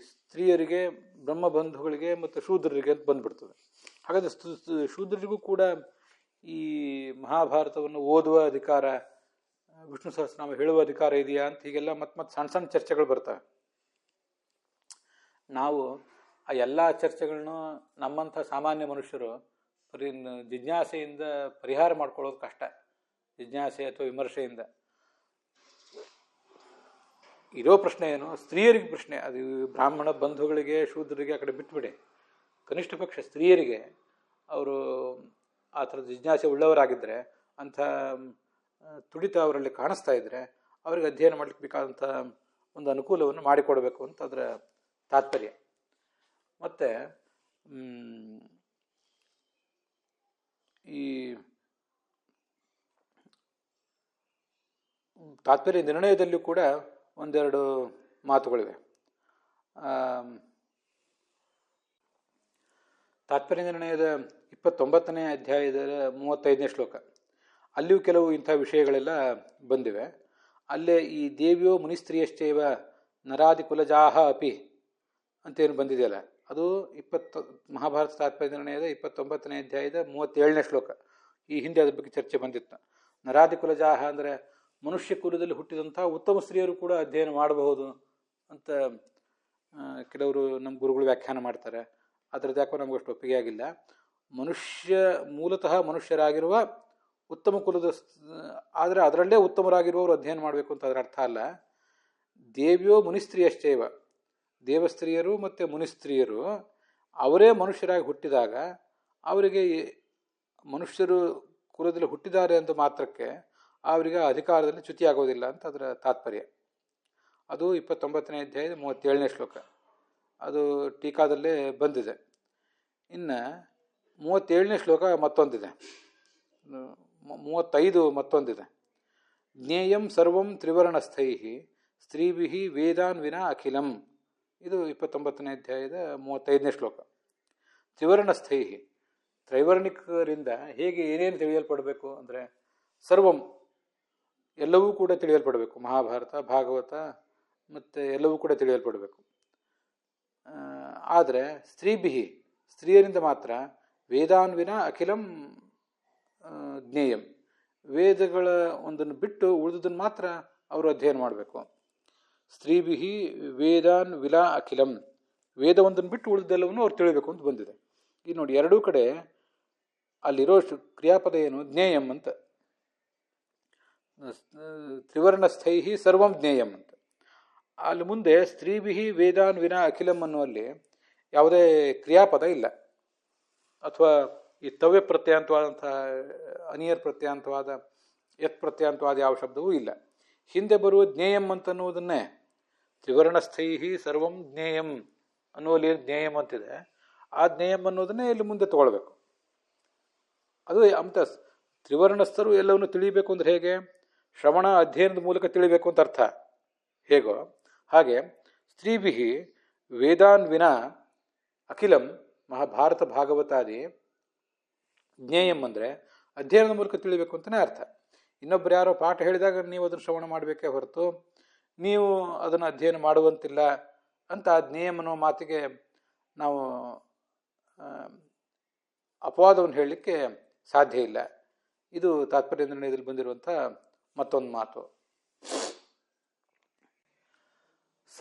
ಸ್ತ್ರೀಯರಿಗೆ, ಬ್ರಹ್ಮಬಂಧುಗಳಿಗೆ ಮತ್ತು ಶೂದ್ರರಿಗೆ ಅಂತ ಬಂದ್ಬಿಡ್ತದೆ. ಹಾಗಾದರೆ ಶೂದ್ರರಿಗೂ ಕೂಡ ಈ ಮಹಾಭಾರತವನ್ನು ಓದುವ ಅಧಿಕಾರ, ವಿಷ್ಣು ಸಹಸ್ರನಾಮ ಹೇಳುವ ಅಧಿಕಾರ ಇದೆಯಾ ಅಂತ ಹೀಗೆಲ್ಲ ಮತ್ತೆ ಸಣ್ಣ ಸಣ್ಣ ಚರ್ಚೆಗಳು ಬರ್ತವೆ. ನಾವು ಆ ಎಲ್ಲ ಚರ್ಚೆಗಳನ್ನು ನಮ್ಮಂಥ ಸಾಮಾನ್ಯ ಮನುಷ್ಯರು ಜಿಜ್ಞಾಸೆಯಿಂದ ಪರಿಹಾರ ಮಾಡ್ಕೊಳ್ಳೋದು ಕಷ್ಟ. ಜಿಜ್ಞಾಸೆ ಅಥವಾ ವಿಮರ್ಶೆಯಿಂದ ಇರೋ ಪ್ರಶ್ನೆ ಏನು, ಸ್ತ್ರೀಯರಿಗೆ ಪ್ರಶ್ನೆ, ಅದು ಬ್ರಾಹ್ಮಣ ಬಂಧುಗಳಿಗೆ ಶೂದ್ರರಿಗೆ ಆ ಕಡೆ ಬಿಟ್ಬಿಡಿ, ಕನಿಷ್ಠ ಪಕ್ಷ ಸ್ತ್ರೀಯರಿಗೆ ಅವರು ಆ ಥರದ ಜಿಜ್ಞಾಸೆ ಉಳ್ಳವರಾಗಿದ್ದರೆ, ಅಂಥ ತುಡಿತ ಅವರಲ್ಲಿ ಕಾಣಿಸ್ತಾ ಇದ್ದರೆ ಅವರಿಗೆ ಅಧ್ಯಯನ ಮಾಡಲಿಕ್ಕೆ ಬೇಕಾದಂಥ ಒಂದು ಅನುಕೂಲವನ್ನು ಮಾಡಿಕೊಡಬೇಕು ಅಂತ ಅದರ ತಾತ್ಪರ್ಯ. ಮತ್ತು ಈ ತಾತ್ಪರ್ಯ ನಿರ್ಣಯದಲ್ಲೂ ಕೂಡ ಒಂದೆರಡು ಮಾತುಗಳಿವೆ. ತಾತ್ಪರ್ಯ ನಿರ್ಣಯದ 29ನೇ ಅಧ್ಯಾಯದ 35ನೇ ಶ್ಲೋಕ, ಅಲ್ಲಿಯೂ ಕೆಲವು ಇಂಥ ವಿಷಯಗಳೆಲ್ಲ ಬಂದಿವೆ. ಅಲ್ಲೇ ಈ ದೇವಿಯೋ ಮುನಿಸ್ತ್ರೀಯಶ್ಚೈವ ನರಾದಿ ಕುಲಜಾಹ ಅಪಿ ಅಂತೇನು ಬಂದಿದೆಯಲ್ಲ, ಅದು ಮಹಾಭಾರತ ತಾತ್ಪರ್ಯ ನಿರ್ಣಯದ 29ನೇ ಅಧ್ಯಾಯದ 37ನೇ ಶ್ಲೋಕ. ಈ ಹಿಂದೆ ಅದ್ರ ಬಗ್ಗೆ ಚರ್ಚೆ ಬಂದಿತ್ತು. ನರಾದಿ ಕುಲಜಾಹ ಅಂದರೆ ಮನುಷ್ಯ ಕುಲದಲ್ಲಿ ಹುಟ್ಟಿದಂಥ ಉತ್ತಮ ಸ್ತ್ರೀಯರು ಕೂಡ ಅಧ್ಯಯನ ಮಾಡಬಹುದು ಅಂತ ಕೆಲವರು ನಮ್ಮ ಗುರುಗಳು ವ್ಯಾಖ್ಯಾನ ಮಾಡ್ತಾರೆ. ಅದರದ್ದು ಯಾಕೋ ನಮಗಷ್ಟು ಒಪ್ಪಿಗೆ ಆಗಿಲ್ಲ. ಮೂಲತಃ ಮನುಷ್ಯರಾಗಿರುವ ಉತ್ತಮ ಕುಲದ, ಆದರೆ ಅದರಲ್ಲೇ ಉತ್ತಮರಾಗಿರುವವರು ಅಧ್ಯಯನ ಮಾಡಬೇಕು ಅಂತ ಅದರ ಅರ್ಥ ಅಲ್ಲ. ದೇವಿಯೋ ಮುನಿಸ್ತ್ರೀಯಶ್ಚೈವ, ದೇವಸ್ತ್ರೀಯರು ಮತ್ತು ಮುನಿಸ್ತ್ರೀಯರು ಅವರೇ ಮನುಷ್ಯರಾಗಿ ಹುಟ್ಟಿದಾಗ ಅವರಿಗೆ ಮನುಷ್ಯರು ಕುಲದಲ್ಲಿ ಹುಟ್ಟಿದ್ದಾರೆ ಅಂತ ಮಾತ್ರಕ್ಕೆ ಅವರಿಗೆ ಅಧಿಕಾರದಲ್ಲಿ ಚ್ಯುತಿಯಾಗೋದಿಲ್ಲ ಅಂತ ಅದರ ತಾತ್ಪರ್ಯ. ಅದು 29ನೇ ಅಧ್ಯಾಯದ 37ನೇ ಶ್ಲೋಕ. ಅದು ಟೀಕಾದಲ್ಲೇ ಬಂದಿದೆ. ಇನ್ನು 37ನೇ ಶ್ಲೋಕ ಮತ್ತೊಂದಿದೆ, 35 ಮತ್ತೊಂದಿದೆ. ಜ್ಞೇಯಂ ಸರ್ವಂ ತ್ರಿವರ್ಣಸ್ಥೈ ಸ್ತ್ರೀಭಿ ವೇದಾನ್ ವಿನಾ ಅಖಿಲಂ. ಇದು 29ನೇ ಅಧ್ಯಾಯದ 35ನೇ ಶ್ಲೋಕ. ತ್ರಿವರ್ಣಸ್ಥೈ, ತ್ರೈವರ್ಣಿಕರಿಂದ ಹೇಗೆ ಏನೇನು ತಿಳಿಯಲ್ಪಡಬೇಕು ಅಂದರೆ ಸರ್ವಂ ಎಲ್ಲವೂ ಕೂಡ ತಿಳಿಯಲ್ಪಡಬೇಕು. ಮಹಾಭಾರತ, ಭಾಗವತ ಮತ್ತು ಎಲ್ಲವೂ ಕೂಡ ತಿಳಿಯಲ್ಪಡಬೇಕು. ಆದರೆ ಸ್ತ್ರೀಭಿ, ಸ್ತ್ರೀಯರಿಂದ ಮಾತ್ರ ವೇದಾನ್ವಿನ ಅಖಿಲಂ ಜ್ಞೇಯಂ, ವೇದಗಳ ಒಂದನ್ನು ಬಿಟ್ಟು ಉಳಿದುದನ್ನು ಮಾತ್ರ ಅವರು ಅಧ್ಯಯನ ಮಾಡಬೇಕು. ಸ್ತ್ರೀಭಿ ವೇದಾನ್ ವಿಲಾ ಅಖಿಲಂ, ವೇದ ಒಂದನ್ನು ಬಿಟ್ಟು ಉಳಿದೆಲ್ಲವನ್ನು ಅವ್ರು ತಿಳಿಬೇಕು ಅಂತ ಬಂದಿದೆ. ಈಗ ನೋಡಿ, ಎರಡೂ ಕಡೆ ಅಲ್ಲಿರೋ ಕ್ರಿಯಾಪದ ಏನು, ಜ್ಞೇಯಂ ಅಂತ. ತ್ರಿವರ್ಣಸ್ಥೈ ಸರ್ವಂ ಜ್ಞೇಯಂ ಅಂತ. ಅಲ್ಲಿ ಮುಂದೆ ಸ್ತ್ರೀಭಿ ವೇದಾನ್ ವಿನಾ ಅಖಿಲಂ ಅನ್ನುವಲ್ಲಿ ಯಾವುದೇ ಕ್ರಿಯಾಪದ ಇಲ್ಲ, ಅಥವಾ ಈ ತವ್ಯ ಪ್ರತ್ಯಂತವಾದಂಥ ಅನಿಯರ್ ಪ್ರತ್ಯಂತವಾದ ಯತ್ ಪ್ರತ್ಯಂತವಾದ ಯಾವ ಶಬ್ದವೂ ಇಲ್ಲ. ಹಿಂದೆ ಬರುವ ಜ್ಞೇಯಂ ಅಂತನ್ನುವುದನ್ನೇ ತ್ರಿವರ್ಣಸ್ಥೈ ಸರ್ವಂ ಜ್ಞೇಯಂ ಅನ್ನುವಲ್ಲಿ ಏನು ಜ್ಞೇಯಂ ಅಂತಿದೆ, ಆ ಜ್ಞೇಯಂ ಅನ್ನೋದನ್ನೇ ಇಲ್ಲಿ ಮುಂದೆ ತಗೊಳ್ಬೇಕು. ಅದು ಅಂತ ತ್ರಿವರ್ಣಸ್ಥರು ಎಲ್ಲವನ್ನು ತಿಳಿಬೇಕು ಅಂದ್ರೆ ಹೇಗೆ? ಶ್ರವಣ ಅಧ್ಯಯನದ ಮೂಲಕ ತಿಳಿಬೇಕು ಅಂತ ಅರ್ಥ ಹೇಗೋ ಹಾಗೆ ಸ್ತ್ರೀಭಿ ವೇದಾನ್ ವಿನ ಅಖಿಲಂ ಮಹಾಭಾರತ ಭಾಗವತಾದಿ ಜ್ಞೇಯಂ ಅಂದರೆ ಅಧ್ಯಯನದ ಮೂಲಕ ತಿಳಿಬೇಕು ಅಂತಲೇ ಅರ್ಥ. ಇನ್ನೊಬ್ರು ಯಾರೋ ಪಾಠ ಹೇಳಿದಾಗ ನೀವು ಅದನ್ನು ಶ್ರವಣ ಮಾಡಬೇಕೇ ಹೊರತು ನೀವು ಅದನ್ನು ಅಧ್ಯಯನ ಮಾಡುವಂತಿಲ್ಲ ಅಂತ ಆ ಜ್ಞೇಯಂ ಅನ್ನೋ ಮಾತಿಗೆ ನಾವು ಅಪವಾದವನ್ನು ಹೇಳಲಿಕ್ಕೆ ಸಾಧ್ಯ ಇಲ್ಲ. ಇದು ತಾತ್ಪರ್ಯ ನಿರ್ಣಯದಲ್ಲಿ ಬಂದಿರುವಂಥ ಮತ್ತೊಂದು ಮಾತು.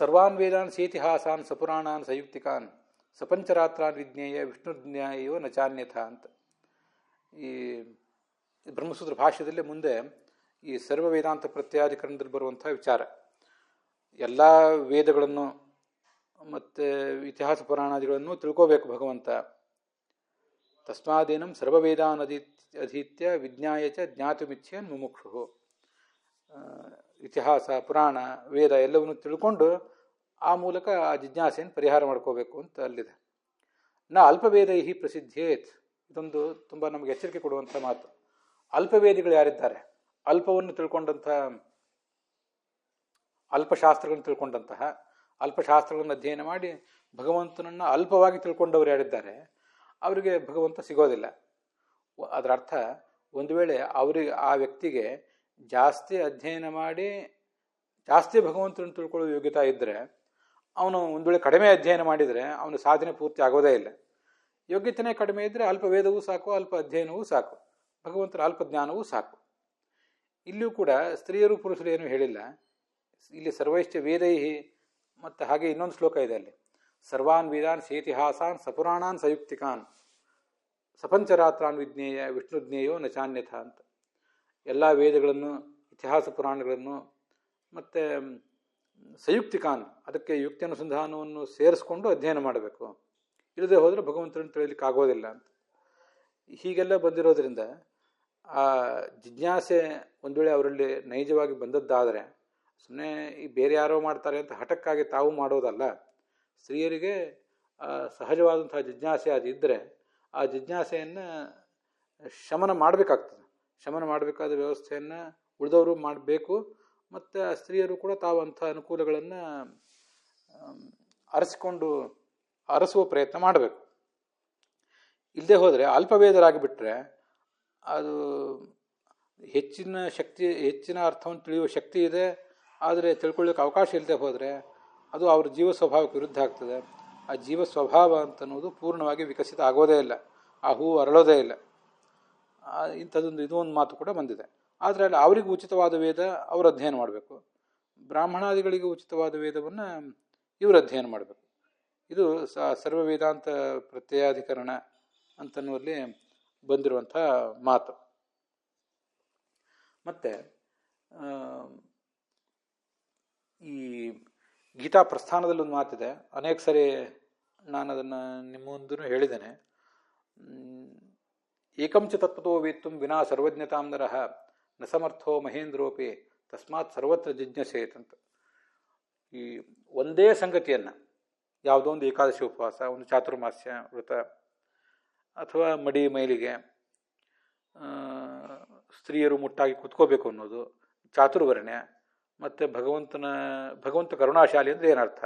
ಸರ್ವಾನ್ ವೇದಾನ್ ಸೇತಿಹಾಸಾನ್ ಸಪುರಾಣಾನ್ ಸಯುಕ್ತಿಕಾನ್ ಸಪಂಚರಾತ್ರಾನ್ ವಿಜ್ಞೇಯ ವಿಷ್ಣುಜ್ಞಾಯೋ ನಚಾನ್ಯಥ ಅಂತ ಈ ಬ್ರಹ್ಮಸೂತ್ರ ಭಾಷ್ಯದಲ್ಲೇ ಮುಂದೆ ಈ ಸರ್ವ ವೇದಾಂತ ಪ್ರತ್ಯಾಧಿಕರಣದಲ್ಲಿ ಬರುವಂಥ ವಿಚಾರ. ಎಲ್ಲ ವೇದಗಳನ್ನು ಮತ್ತು ಇತಿಹಾಸ ಪುರಾಣಾದಿಗಳನ್ನು ತಿಳ್ಕೋಬೇಕು ಭಗವಂತ. ತಸ್ಮಾದೇನಂ ಸರ್ವವೇದಾನ್ ಅಧೀತ್ಯ ವಿಜ್ಞಾಯ ಚ ಜ್ಞಾತುಮಿಚ್ಛೇನ್ ಮುಮುಕ್ಷು. ಇತಿಹಾಸ ಪುರಾಣ ವೇದ ಎಲ್ಲವನ್ನು ತಿಳ್ಕೊಂಡು ಆ ಮೂಲಕ ಆ ಜಿಜ್ಞಾಸೆಯನ್ನು ಪರಿಹಾರ ಮಾಡ್ಕೋಬೇಕು ಅಂತ ಅಲ್ಲಿದೆ. ಅಲ್ಪವೇದೈ ಪ್ರಸಿದ್ಧೇತ್, ಇದೊಂದು ತುಂಬ ನಮಗೆ ಎಚ್ಚರಿಕೆ ಕೊಡುವಂಥ ಮಾತು. ಅಲ್ಪವೇದಿಗಳು ಯಾರಿದ್ದಾರೆ, ಅಲ್ಪವನ್ನು ತಿಳ್ಕೊಂಡಂಥ, ಅಲ್ಪಶಾಸ್ತ್ರಗಳನ್ನು ತಿಳ್ಕೊಂಡಂತಹ, ಅಲ್ಪಶಾಸ್ತ್ರಗಳನ್ನು ಅಧ್ಯಯನ ಮಾಡಿ ಭಗವಂತನನ್ನು ಅಲ್ಪವಾಗಿ ತಿಳ್ಕೊಂಡವರು ಯಾರಿದ್ದಾರೆ ಅವರಿಗೆ ಭಗವಂತ ಸಿಗೋದಿಲ್ಲ. ಅದರ ಅರ್ಥ ಒಂದು ವೇಳೆ ಅವರಿಗೆ ಆ ವ್ಯಕ್ತಿಗೆ ಜಾಸ್ತಿ ಅಧ್ಯಯನ ಮಾಡಿ ಜಾಸ್ತಿ ಭಗವಂತನನ್ನು ತಿಳ್ಕೊಳ್ಳೋ ಯೋಗ್ಯತೆ ಇದ್ದರೆ, ಅವನು ಒಂದು ವೇಳೆ ಕಡಿಮೆ ಅಧ್ಯಯನ ಮಾಡಿದರೆ ಅವನ ಸಾಧನೆ ಪೂರ್ತಿ ಆಗೋದೇ ಇಲ್ಲ. ಯೋಗ್ಯತೆಯೇ ಕಡಿಮೆ ಇದ್ದರೆ ಅಲ್ಪ ವೇದವೂ ಸಾಕು, ಅಲ್ಪ ಅಧ್ಯಯನವೂ ಸಾಕು, ಭಗವಂತನ ಅಲ್ಪ ಜ್ಞಾನವೂ ಸಾಕು. ಇಲ್ಲಿಯೂ ಕೂಡ ಸ್ತ್ರೀಯರು ಪುರುಷರು ಏನೂ ಹೇಳಿಲ್ಲ. ಇಲ್ಲಿ ಸರ್ವೈಶ್ಚ ವೇದೈಹಿ ಮತ್ತು ಹಾಗೆ ಇನ್ನೊಂದು ಶ್ಲೋಕ ಇದೆ ಅಲ್ಲಿ, ಸರ್ವಾನ್ ವೇದಾನ್ ಸೇತಿಹಾಸಾನ್ ಸಪುರಾಣಾನ್ ಸಯುಕ್ತಿಕಾನ್ ಸಪಂಚರಾತ್ರಾನ್ ವಿಜ್ಞೇಯ ವಿಷ್ಣುಜ್ಞೇಯೋ ನಚಾನ್ಯಥ ಅಂತ. ಎಲ್ಲ ವೇದಗಳನ್ನು, ಇತಿಹಾಸ ಪುರಾಣಗಳನ್ನು ಮತ್ತು ಸಯುಕ್ತಿಕಾನ್, ಅದಕ್ಕೆ ಯುಕ್ತಿ ಅನುಸಂಧಾನವನ್ನು ಸೇರಿಸ್ಕೊಂಡು ಅಧ್ಯಯನ ಮಾಡಬೇಕು. ಇಲ್ಲದೆ ಹೋದರೆ ಭಗವಂತನನ್ನು ತಿಳಿಯಲಿಕ್ಕೆ ಆಗೋದಿಲ್ಲ ಅಂತ. ಹೀಗೆಲ್ಲ ಬಂದಿರೋದ್ರಿಂದ ಆ ಜಿಜ್ಞಾಸೆ ಒಂದು ವೇಳೆ ಅವರಲ್ಲಿ ನೈಜವಾಗಿ ಬಂದದ್ದಾದರೆ ಸುಮ್ಮನೆ ಈ ಬೇರೆ ಯಾರೋ ಮಾಡ್ತಾರೆ ಅಂತ ಹಠಕ್ಕಾಗಿ ತಾವು ಮಾಡೋದಲ್ಲ. ಸ್ತ್ರೀಯರಿಗೆ ಸಹಜವಾದಂತಹ ಜಿಜ್ಞಾಸೆ ಅದು ಇದ್ದರೆ ಆ ಜಿಜ್ಞಾಸೆಯನ್ನು ಶಮನ ಮಾಡಬೇಕಾಗ್ತದೆ. ಶಮನ ಮಾಡಬೇಕಾದ ವ್ಯವಸ್ಥೆಯನ್ನು ಉಳಿದವರು ಮಾಡಬೇಕು. ಮತ್ತು ಆ ಸ್ತ್ರೀಯರು ಕೂಡ ತಾವು ಅಂಥ ಅನುಕೂಲಗಳನ್ನು ಅರಸುವ ಪ್ರಯತ್ನ ಮಾಡಬೇಕು. ಇಲ್ಲದೆ ಹೋದರೆ ಅಲ್ಪವೇದರಾಗಿಬಿಟ್ರೆ ಅದು ಹೆಚ್ಚಿನ ಅರ್ಥವನ್ನು ತಿಳಿಯುವ ಶಕ್ತಿ ಇದೆ, ಆದರೆ ತಿಳ್ಕೊಳ್ಳೋಕೆ ಅವಕಾಶ ಇಲ್ಲದೆ ಹೋದರೆ ಅದು ಅವ್ರ ಜೀವ ಸ್ವಭಾವಕ್ಕೆ ವಿರುದ್ಧ ಆಗ್ತದೆ. ಆ ಜೀವ ಸ್ವಭಾವ ಅಂತನ್ನೋದು ಪೂರ್ಣವಾಗಿ ವಿಕಸಿತ ಆಗೋದೇ ಇಲ್ಲ, ಆ ಹೂವು ಅರಳೋದೇ ಇಲ್ಲ. ಇದೊಂದು ಮಾತು ಕೂಡ ಬಂದಿದೆ. ಆದರೆ ಅಲ್ಲಿ ಅವರಿಗೆ ಉಚಿತವಾದ ವೇದ ಅವರು ಅಧ್ಯಯನ ಮಾಡಬೇಕು, ಬ್ರಾಹ್ಮಣಾದಿಗಳಿಗೆ ಉಚಿತವಾದ ವೇದವನ್ನು ಇವರು ಅಧ್ಯಯನ ಮಾಡಬೇಕು. ಇದು ಸರ್ವ ವೇದಾಂತ ಪ್ರತ್ಯಯಾಧಿಕರಣ ಅಂತನ್ನುವಲ್ಲಿ ಬಂದಿರುವಂಥ ಮಾತು. ಮತ್ತು ಈ ಗೀತಾ ಪ್ರಸ್ಥಾನದಲ್ಲಿ ಒಂದು ಮಾತಿದೆ, ಅನೇಕ ಸರಿ ನಾನು ಅದನ್ನು ನಿಮ್ಮ ಮುಂದೂ ಹೇಳಿದ್ದೇನೆ. ಏಕಂಚ ತತ್ವತೋ ವೇತ್ತುಂ ವಿನಾ ಸರ್ವಜ್ಞತಾಂ ನರಃ ನ ಸಮರ್ಥೋ ಮಹೇಂದ್ರೋಪಿ ತಸ್ಮಾತ್ ಸರ್ವತ್ರ ಜಿಜ್ಞಾಸೇತ್ ಅಂತ. ಈ ಒಂದೇ ಸಂಗತಿಯನ್ನು, ಯಾವುದೋ ಒಂದು ಏಕಾದಶಿ ಉಪವಾಸ, ಒಂದು ಚಾತುರ್ಮಾಸ್ಯ ವ್ರತ, ಅಥವಾ ಮಡಿ ಮೈಲಿಗೆ, ಸ್ತ್ರೀಯರು ಮುಟ್ಟಾಗಿ ಕುತ್ಕೋಬೇಕು ಅನ್ನೋದು, ಚಾತುರ್ವರ್ಣ್ಯ, ಮತ್ತು ಭಗವಂತ ಕರುಣಾಶಾಲಿ ಅಂದರೆ ಏನರ್ಥ,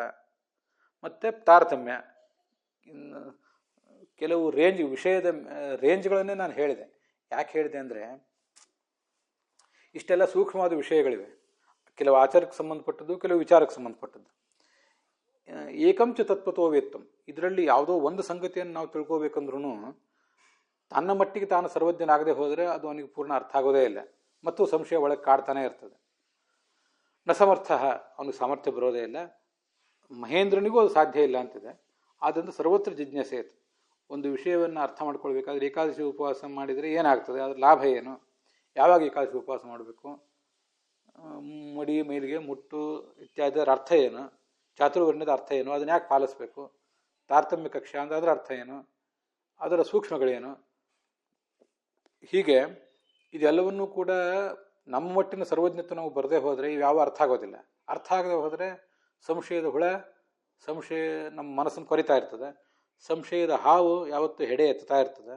ಮತ್ತು ತಾರತಮ್ಯ, ಕೆಲವು ವಿಷಯದ ರೇಂಜ್ಗಳನ್ನೇ ನಾನು ಹೇಳಿದೆ. ಯಾಕೆ ಹೇಳಿದೆ ಅಂದರೆ ಇಷ್ಟೆಲ್ಲ ಸೂಕ್ಷ್ಮವಾದ ವಿಷಯಗಳಿವೆ. ಕೆಲವು ಆಚಾರಕ್ಕೆ ಸಂಬಂಧಪಟ್ಟದ್ದು, ಕೆಲವು ವಿಚಾರಕ್ಕೆ ಸಂಬಂಧಪಟ್ಟದ್ದು. ಏಕಂಚ ತತ್ವತೋ ವೇತ್ತಂ, ಇದರಲ್ಲಿ ಯಾವುದೋ ಒಂದು ಸಂಗತಿಯನ್ನು ನಾವು ತಿಳ್ಕೋಬೇಕಂದ್ರೂ ತನ್ನ ಮಟ್ಟಿಗೆ ತಾನು ಸರ್ವಜ್ಞನಾಗದೆ ಹೋದರೆ ಅದು ಅವನಿಗೆ ಪೂರ್ಣ ಅರ್ಥ ಆಗೋದೇ ಇಲ್ಲ, ಮತ್ತು ಸಂಶಯ ಒಳಗೆ ಕಾಡ್ತಾನೆ ಇರ್ತದೆ. ನ ಸಮರ್ಥ, ಅವನಿಗೆ ಸಾಮರ್ಥ್ಯ ಬರೋದೇ ಇಲ್ಲ, ಮಹೇಂದ್ರನಿಗೂ ಅದು ಸಾಧ್ಯ ಇಲ್ಲ ಅಂತಿದೆ. ಆದ್ದರಿಂದ ಸರ್ವತ್ರ ಜಿಜ್ಞಾಸೆ ಇತ್ತು. ಒಂದು ವಿಷಯವನ್ನು ಅರ್ಥ ಮಾಡ್ಕೊಳ್ಬೇಕಾದ್ರೆ ಏಕಾದಶಿ ಉಪವಾಸ ಮಾಡಿದರೆ ಏನಾಗ್ತದೆ, ಅದರ ಲಾಭ ಏನು, ಯಾವಾಗ ಏಕಾದಶಿ ಉಪವಾಸ ಮಾಡಬೇಕು, ಮಡಿ ಮೈಲಿಗೆ ಮುಟ್ಟು ಇತ್ಯಾದಿರ ಅರ್ಥ ಏನು, ಚಾತುರ್ವರ್ಣ್ಯದ ಅರ್ಥ ಏನು, ಅದನ್ನ ಯಾಕೆ ಪಾಲಿಸಬೇಕು, ತಾರತಮ್ಯ ಕಕ್ಷಾ ಅಂದರೆ ಅದರ ಅರ್ಥ ಏನು, ಅದರ ಸೂಕ್ಷ್ಮಗಳೇನು, ಹೀಗೆ ಇದೆಲ್ಲವನ್ನೂ ಕೂಡ ನಮ್ಮ ಮಟ್ಟಿನ ಸರ್ವಜ್ಞತೆ ನಾವು ಬರದೇ ಹೋದರೆ ಇವ್ಯಾವ ಅರ್ಥ ಆಗೋದಿಲ್ಲ. ಅರ್ಥ ಆಗದೆ ಹೋದರೆ ಸಂಶಯದ ಹುಳ ಸಂಶಯ ನಮ್ಮ ಮನಸ್ಸನ್ನು ಕೊರಿತಾ ಇರ್ತದೆ. ಸಂಶಯದ ಹಾವು ಯಾವತ್ತೂ ಹೆಡೆ ಎತ್ತುತ್ತಾ ಇರ್ತದೆ.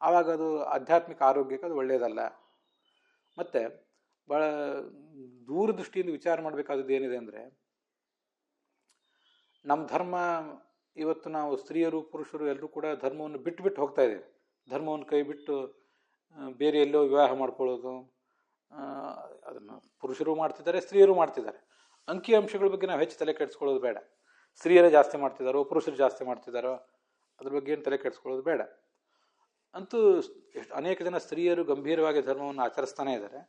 ಆವಾಗ ಅದು ಆಧ್ಯಾತ್ಮಿಕ ಆರೋಗ್ಯಕ್ಕೆ ಅದು ಒಳ್ಳೆಯದಲ್ಲ. ಮತ್ತು ಭಾಳ ದೂರದೃಷ್ಟಿಯಿಂದ ವಿಚಾರ ಮಾಡಬೇಕಾದದ್ದು ಏನಿದೆ ಅಂದರೆ, ನಮ್ಮ ಧರ್ಮ ಇವತ್ತು ನಾವು ಸ್ತ್ರೀಯರು ಪುರುಷರು ಎಲ್ಲರೂ ಕೂಡ ಧರ್ಮವನ್ನು ಬಿಟ್ಟು ಬಿಟ್ಟು ಹೋಗ್ತಾ ಇದ್ದೀವಿ. ಧರ್ಮವನ್ನು ಕೈ ಬಿಟ್ಟು ಬೇರೆ ಎಲ್ಲೋ ವಿವಾಹ ಮಾಡ್ಕೊಳ್ಳೋದು, ಅದನ್ನು ಪುರುಷರು ಮಾಡ್ತಿದ್ದಾರೆ, ಸ್ತ್ರೀಯರು ಮಾಡ್ತಿದ್ದಾರೆ. ಅಂಕಿ ಅಂಶಗಳ ಬಗ್ಗೆ ನಾವು ಹೆಚ್ಚು ತಲೆ ಕೆಡಿಸ್ಕೊಳ್ಳೋದು ಬೇಡ. ಸ್ತ್ರೀಯರೇ ಜಾಸ್ತಿ ಮಾಡ್ತಿದ್ದಾರೋ ಪುರುಷರು ಜಾಸ್ತಿ ಮಾಡ್ತಿದ್ದಾರೋ ಅದ್ರ ಬಗ್ಗೆ ಏನು ತಲೆ ಕೆಡಿಸ್ಕೊಳ್ಳೋದು ಬೇಡ. ಅಂತೂ ಅನೇಕ ಜನ ಸ್ತ್ರೀಯರು ಗಂಭೀರವಾಗಿ ಧರ್ಮವನ್ನು ಆಚರಿಸ್ತಾನೇ ಇದ್ದಾರೆ.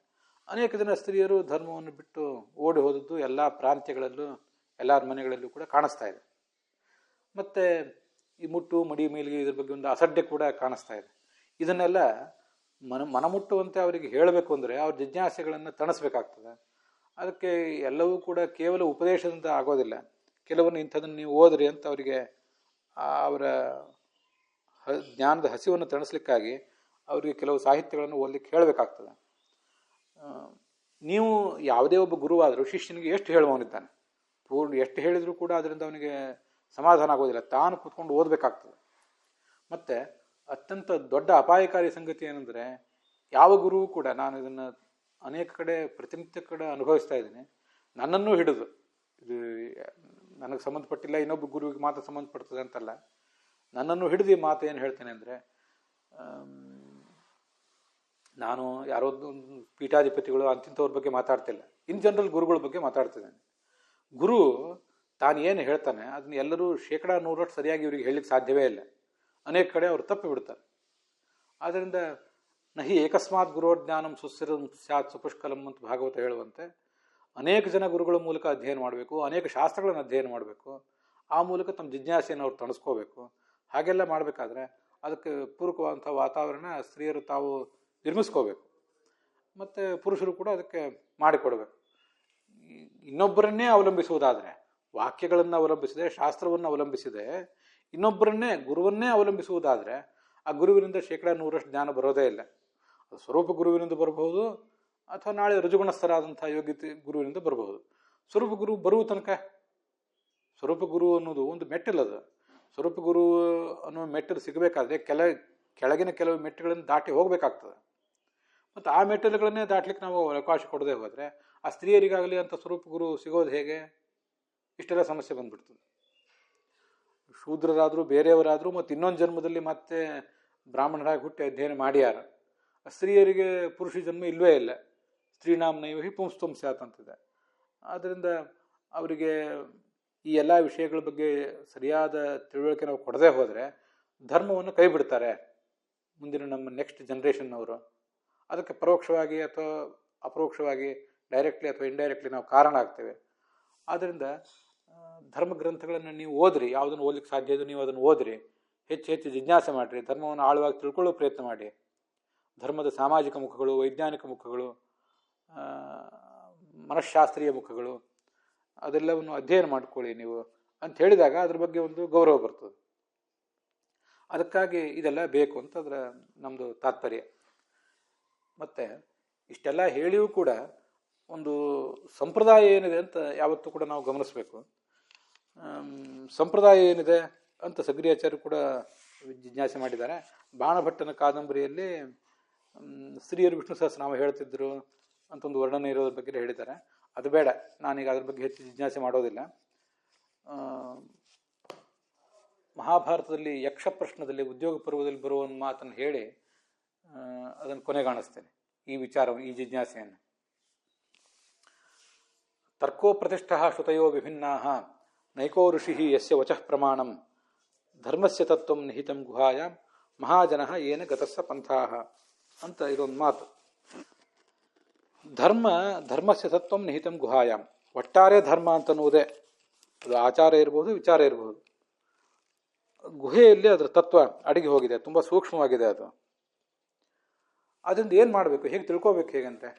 ಅನೇಕ ಜನ ಸ್ತ್ರೀಯರು ಧರ್ಮವನ್ನು ಬಿಟ್ಟು ಓಡಿ ಹೋದದ್ದು ಎಲ್ಲ ಪ್ರಾಂತ್ಯಗಳಲ್ಲೂ ಎಲ್ಲರ ಮನೆಗಳಲ್ಲೂ ಕೂಡ ಕಾಣಿಸ್ತಾ ಇದೆ. ಮತ್ತು ಈ ಮುಟ್ಟು ಮಡಿ ಮೇಲಿಗೆ ಇದ್ರ ಬಗ್ಗೆ ಒಂದು ಅಸಡ್ಡೆ ಕೂಡ ಕಾಣಿಸ್ತಾ ಇದೆ. ಇದನ್ನೆಲ್ಲ ಮನಮುಟ್ಟುವಂತೆ ಅವರಿಗೆ ಹೇಳಬೇಕು ಅಂದರೆ ಅವ್ರ ಜಿಜ್ಞಾಸೆಗಳನ್ನು ತಣಿಸ್ಬೇಕಾಗ್ತದೆ. ಅದಕ್ಕೆ ಎಲ್ಲವೂ ಕೂಡ ಕೇವಲ ಉಪದೇಶದಿಂದ ಆಗೋದಿಲ್ಲ. ಕೆಲವೊಂದು ಇಂಥದನ್ನು ನೀವು ಓದ್ರಿ ಅಂತ ಅವರಿಗೆ ಅವರ ಜ್ಞಾನದ ಹಸಿವನ್ನು ತಣಿಸ್ಲಿಕ್ಕಾಗಿ ಅವರಿಗೆ ಕೆಲವು ಸಾಹಿತ್ಯಗಳನ್ನು ಓದಲಿಕ್ಕೆ ಹೇಳಬೇಕಾಗ್ತದೆ. ನೀವು ಯಾವುದೇ ಒಬ್ಬ ಗುರುವಾದರೂ ಶಿಷ್ಯನಿಗೆ ಎಷ್ಟು ಹೇಳುವವನಿದ್ದಾನೆ, ಎಷ್ಟು ಹೇಳಿದರೂ ಕೂಡ ಅದರಿಂದ ಅವನಿಗೆ ಸಮಾಧಾನ ಆಗೋದಿಲ್ಲ. ತಾನು ಕೂತ್ಕೊಂಡು ಓದಬೇಕಾಗ್ತದೆ. ಮತ್ತು ಅತ್ಯಂತ ದೊಡ್ಡ ಅಪಾಯಕಾರಿ ಸಂಗತಿ ಏನಂದರೆ, ಯಾವ ಗುರುವು ಕೂಡ, ನಾನು ಇದನ್ನು ಅನೇಕ ಕಡೆ ಪ್ರತಿನಿತ್ಯ ಕಡೆ ಅನುಭವಿಸ್ತಾ ಇದ್ದೀನಿ, ನನ್ನನ್ನೂ ಹಿಡಿದು, ಇದು ನನಗೆ ಸಂಬಂಧಪಟ್ಟಿಲ್ಲ ಇನ್ನೊಬ್ಬ ಗುರುವಿಗೆ ಮಾತ್ರ ಸಂಬಂಧಪಡ್ತದೆ ಅಂತಲ್ಲ, ನನ್ನನ್ನು ಹಿಡಿದು ಈ ಮಾತು ಏನು ಹೇಳ್ತೇನೆ ಅಂದರೆ, ನಾನು ಯಾರೋ ಪೀಠಾಧಿಪತಿಗಳು ಅಂತಿಂಥವ್ರ ಬಗ್ಗೆ ಮಾತಾಡ್ತಿಲ್ಲ, ಇನ್ ಜನರಲ್ ಗುರುಗಳ ಬಗ್ಗೆ ಮಾತಾಡ್ತಿದ್ದೇನೆ. ಗುರು ತಾನು ಏನು ಹೇಳ್ತಾನೆ ಅದನ್ನ ಎಲ್ಲರೂ 100% ಸರಿಯಾಗಿ ಇವರಿಗೆ ಹೇಳಲಿಕ್ಕೆ ಸಾಧ್ಯವೇ ಇಲ್ಲ. ಅನೇಕ ಕಡೆ ಅವರು ತಪ್ಪಿ ಬಿಡ್ತಾರೆ. ಆದ್ದರಿಂದ ನಹಿ ಏಕಸ್ಮಾತ್ ಗುರೋಜ್ಞಾನಂ ಸುಸ್ಥಿರಂ ಸ್ಯಾತ್ ಸುಪುಷ್ಕಲಂ ಅಂತ ಭಾಗವತ ಹೇಳುವಂತೆ, ಅನೇಕ ಜನ ಗುರುಗಳ ಮೂಲಕ ಅಧ್ಯಯನ ಮಾಡಬೇಕು, ಅನೇಕ ಶಾಸ್ತ್ರಗಳನ್ನು ಅಧ್ಯಯನ ಮಾಡಬೇಕು. ಆ ಮೂಲಕ ತಮ್ಮ ಜಿಜ್ಞಾಸೆಯನ್ನು ಅವ್ರು ತಣಿಸ್ಕೋಬೇಕು. ಹಾಗೆಲ್ಲ ಮಾಡಬೇಕಾದ್ರೆ ಅದಕ್ಕೆ ಪೂರಕವಾದಂಥ ವಾತಾವರಣ ಸ್ತ್ರೀಯರು ತಾವು ನಿರ್ಮಿಸ್ಕೋಬೇಕು. ಮತ್ತು ಪುರುಷರು ಕೂಡ ಅದಕ್ಕೆ ಮಾಡಿಕೊಡ್ಬೇಕು. ಇನ್ನೊಬ್ಬರನ್ನೇ ಅವಲಂಬಿಸುವುದಾದರೆ, ವಾಕ್ಯಗಳನ್ನು ಅವಲಂಬಿಸಿದೆ, ಶಾಸ್ತ್ರವನ್ನು ಅವಲಂಬಿಸಿದೆ, ಇನ್ನೊಬ್ಬರನ್ನೇ ಗುರುವನ್ನೇ ಅವಲಂಬಿಸುವುದಾದರೆ ಆ ಗುರುವಿನಿಂದ 100% ಜ್ಞಾನ ಬರೋದೇ ಇಲ್ಲ. ಅದು ಸ್ವರೂಪ ಗುರುವಿನಿಂದ ಬರಬಹುದು, ಅಥವಾ ನಾಳೆ ರುಜುಗುಣಸ್ಥರಾದಂಥ ಯೋಗ್ಯತೆ ಗುರುವಿನಿಂದ ಬರಬಹುದು. ಸ್ವರೂಪ ಗುರು ಬರುವ ತನಕ, ಸ್ವರೂಪ ಗುರು ಅನ್ನೋದು ಒಂದು ಮೆಟ್ಟಿಲದು. ಸ್ವರೂಪ ಗುರು ಅನ್ನೋ ಮೆಟ್ಟಲು ಸಿಗಬೇಕಾದ್ರೆ ಕೆಳಗಿನ ಕೆಲವು ಮೆಟ್ಟುಗಳನ್ನು ದಾಟಿ ಹೋಗಬೇಕಾಗ್ತದೆ. ಮತ್ತು ಆ ಮೆಟ್ಟಲುಗಳನ್ನೇ ದಾಟ್ಲಿಕ್ಕೆ ನಾವು ಅವಕಾಶ ಕೊಡದೆ ಹೋದರೆ ಆ ಸ್ತ್ರೀಯರಿಗಾಗಲಿ ಅಂತ ಸ್ವರೂಪ ಗುರು ಸಿಗೋದು ಹೇಗೆ? ಇಷ್ಟೆಲ್ಲ ಸಮಸ್ಯೆ ಬಂದ್ಬಿಡ್ತದೆ. ಶೂದ್ರರಾದರೂ ಬೇರೆಯವರಾದರೂ ಮತ್ತು ಇನ್ನೊಂದು ಜನ್ಮದಲ್ಲಿ ಮತ್ತೆ ಬ್ರಾಹ್ಮಣರಾಗಿ ಹುಟ್ಟಿ ಅಧ್ಯಯನ ಮಾಡ್ಯಾರ. ಸ್ತ್ರೀಯರಿಗೆ ಪುರುಷ ಜನ್ಮ ಇಲ್ಲವೇ ಇಲ್ಲ. ಸ್ತ್ರೀನಾಮ್ನೈವ ಹಿ ಪುಂಸ್ತ್ವಂ ಸ್ಯಾತ್ ಅಂತಿದೆ. ಆದ್ದರಿಂದ ಅವರಿಗೆ ಈ ಎಲ್ಲ ವಿಷಯಗಳ ಬಗ್ಗೆ ಸರಿಯಾದ ತಿಳುವಳಿಕೆ ನಾವು ಕೊಡದೆ ಹೋದರೆ ಧರ್ಮವನ್ನು ಕೈ ಬಿಡ್ತಾರೆ ಮುಂದಿನ ನಮ್ಮ ನೆಕ್ಸ್ಟ್ ಜನ್ರೇಷನ್ನವರು. ಅದಕ್ಕೆ ಪರೋಕ್ಷವಾಗಿ ಅಥವಾ ಅಪರೋಕ್ಷವಾಗಿ, ಡೈರೆಕ್ಟ್ಲಿ ಅಥವಾ ಇಂಡೈರೆಕ್ಟ್ಲಿ ನಾವು ಕಾರಣ ಆಗ್ತೇವೆ. ಆದ್ದರಿಂದ ಧರ್ಮ ಗ್ರಂಥಗಳನ್ನು ನೀವು ಓದ್ರಿ, ಯಾವುದನ್ನು ಓದಲಿಕ್ಕೆ ಸಾಧ್ಯ ಇದೆ ನೀವು ಅದನ್ನು ಓದ್ರಿ, ಹೆಚ್ಚು ಹೆಚ್ಚು ಜಿಜ್ಞಾಸೆ ಮಾಡಿರಿ, ಧರ್ಮವನ್ನು ಆಳವಾಗಿ ತಿಳ್ಕೊಳ್ಳೋ ಪ್ರಯತ್ನ ಮಾಡಿ. ಧರ್ಮದ ಸಾಮಾಜಿಕ ಮುಖಗಳು, ವೈಜ್ಞಾನಿಕ ಮುಖಗಳು, ಮನಃಶಾಸ್ತ್ರೀಯ ಮುಖಗಳು, ಅದೆಲ್ಲವನ್ನು ಅಧ್ಯಯನ ಮಾಡ್ಕೊಳ್ಳಿ ನೀವು ಅಂತ ಹೇಳಿದಾಗ ಅದ್ರ ಬಗ್ಗೆ ಒಂದು ಗೌರವ ಬರ್ತದೆ. ಅದಕ್ಕಾಗಿ ಇದೆಲ್ಲ ಬೇಕು ಅಂತ ಅದರ ನಮ್ಮದು ತಾತ್ಪರ್ಯ. ಮತ್ತು ಇಷ್ಟೆಲ್ಲ ಹೇಳಿಯೂ ಕೂಡ ಒಂದು ಸಂಪ್ರದಾಯ ಏನಿದೆ ಅಂತ ಯಾವತ್ತೂ ಕೂಡ ನಾವು ಗಮನಿಸಬೇಕು. ಸಂಪ್ರದಾಯ ಏನಿದೆ ಅಂತ ಸಗ್ರಿಯಾಚಾರ್ಯರು ಕೂಡ ಜಿಜ್ಞಾಸೆ ಮಾಡಿದ್ದಾರೆ. ಬಾಣಭಟ್ಟನ ಕಾದಂಬರಿಯಲ್ಲಿ ಸ್ತ್ರೀಯರು ವಿಷ್ಣು ಸಹಸ್ರನಾಮ ಹೇಳ್ತಿದ್ರು ಅಂತ ಒಂದು ವರ್ಣನೆ ಇರೋದ್ರ ಬಗ್ಗೆ ಹೇಳಿದ್ದಾರೆ. ಅದು ಬೇಡ, ನಾನೀಗ ಅದ್ರ ಬಗ್ಗೆ ಹೆಚ್ಚು ಜಿಜ್ಞಾಸೆ ಮಾಡೋದಿಲ್ಲ. ಮಹಾಭಾರತದಲ್ಲಿ ಯಕ್ಷ ಪ್ರಶ್ನದಲ್ಲಿ ಉದ್ಯೋಗ ಪರ್ವದಲ್ಲಿ ಬರುವ ಒಂದು ಮಾತನ್ನು ಹೇಳಿ ಅದನ್ನು ಕೊನೆಗಾಣಿಸ್ತೇನೆ ಈ ವಿಚಾರವನ್ನು, ಈ ಜಿಜ್ಞಾಸೆಯನ್ನು. ತರ್ಕೋ ಪ್ರತಿಷ್ಠ ಶ್ರುತಯೋ ವಿಭಿನ್ನಾ ನೈಕೋ ಋಷಿ ಯಸ್ಯ ವಚಃ ಪ್ರಮಾಣಂ ಧರ್ಮಸ್ಯ ತತ್ವಂ ನಿಹಿತಂ ಗುಹಾಯಾಂ ಮಹಾಜನಃ ಏನ ಗತಸ್ಸ ಪಂಥಾಃ ಅಂತ ಇದೊಂದು ಮಾತು. ಧರ್ಮಸ್ಯ ತತ್ವಂ ನಿಹಿತಂ ಗುಹಾಯಾಮ್, ಒಟ್ಟಾರೆ ಧರ್ಮ ಅಂತನ್ನುವುದೇ, ಅದು ಆಚಾರ ಇರಬಹುದು, ವಿಚಾರ ಇರಬಹುದು, ಗುಹೆಯಲ್ಲಿ ಅದರ ತತ್ವ ಅಡಗಿ ಹೋಗಿದೆ, ತುಂಬ ಸೂಕ್ಷ್ಮವಾಗಿದೆ ಅದು. ಅದರಿಂದ ಏನು ಮಾಡಬೇಕು, ಹೇಗೆ ತಿಳ್ಕೋಬೇಕು, ಹೇಗಂತೆ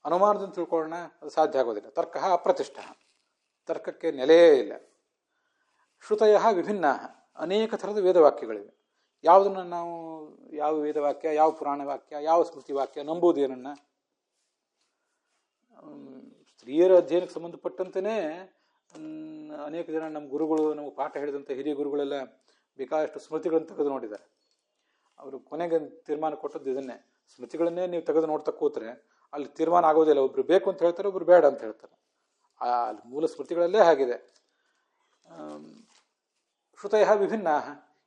ಅನುಮಾನದಿಂದ ತಿಳ್ಕೊಳ್ಳೋಣ, ಅದು ಸಾಧ್ಯ ಆಗೋದಿಲ್ಲ. ತರ್ಕ ಅಪ್ರತಿಷ್ಠ, ತರ್ಕಕ್ಕೆ ನೆಲೆಯೇ ಇಲ್ಲ. ಶ್ರುತಯ ವಿಭಿನ್ನ, ಅನೇಕ ಥರದ ವೇದವಾಕ್ಯಗಳಿವೆ. ಯಾವುದನ್ನು ನಾವು, ಯಾವ ವೇದವಾಕ್ಯ, ಯಾವ ಪುರಾಣ ವಾಕ್ಯ, ಯಾವ ಸ್ಮೃತಿ ವಾಕ್ಯ ನಂಬುವುದು ಏನನ್ನ? ಸ್ತ್ರೀಯರ ಅಧ್ಯಯನಕ್ಕೆ ಸಂಬಂಧಪಟ್ಟಂತೆಯೇ ಅನೇಕ ಜನ ನಮ್ಮ ಗುರುಗಳು ನಮಗೆ ಪಾಠ ಹೇಳಿದಂಥ ಹಿರಿಯ ಗುರುಗಳೆಲ್ಲ ಬೇಕಾದಷ್ಟು ಸ್ಮೃತಿಗಳನ್ನು ತೆಗೆದು ನೋಡಿದ್ದಾರೆ. ಅವರು ಕೊನೆಗೆ ತೀರ್ಮಾನ ಕೊಟ್ಟದ್ದು ಇದನ್ನೇ, ಸ್ಮೃತಿಗಳನ್ನೇ ನೀವು ತೆಗೆದು ನೋಡ್ತಾ ಕೂತ್ರೆ ಅಲ್ಲಿ ತೀರ್ಮಾನ ಆಗೋದಿಲ್ಲ. ಒಬ್ರು ಬೇಕು ಅಂತ ಹೇಳ್ತಾರೆ, ಒಬ್ರು ಬೇಡ ಅಂತ ಹೇಳ್ತಾರೆ. ಅಲ್ಲಿ ಮೂಲ ಸ್ಮೃತಿಗಳಲ್ಲೇ ಆಗಿದೆ. ಶ್ರುತಯ ವಿಭಿನ್ನ.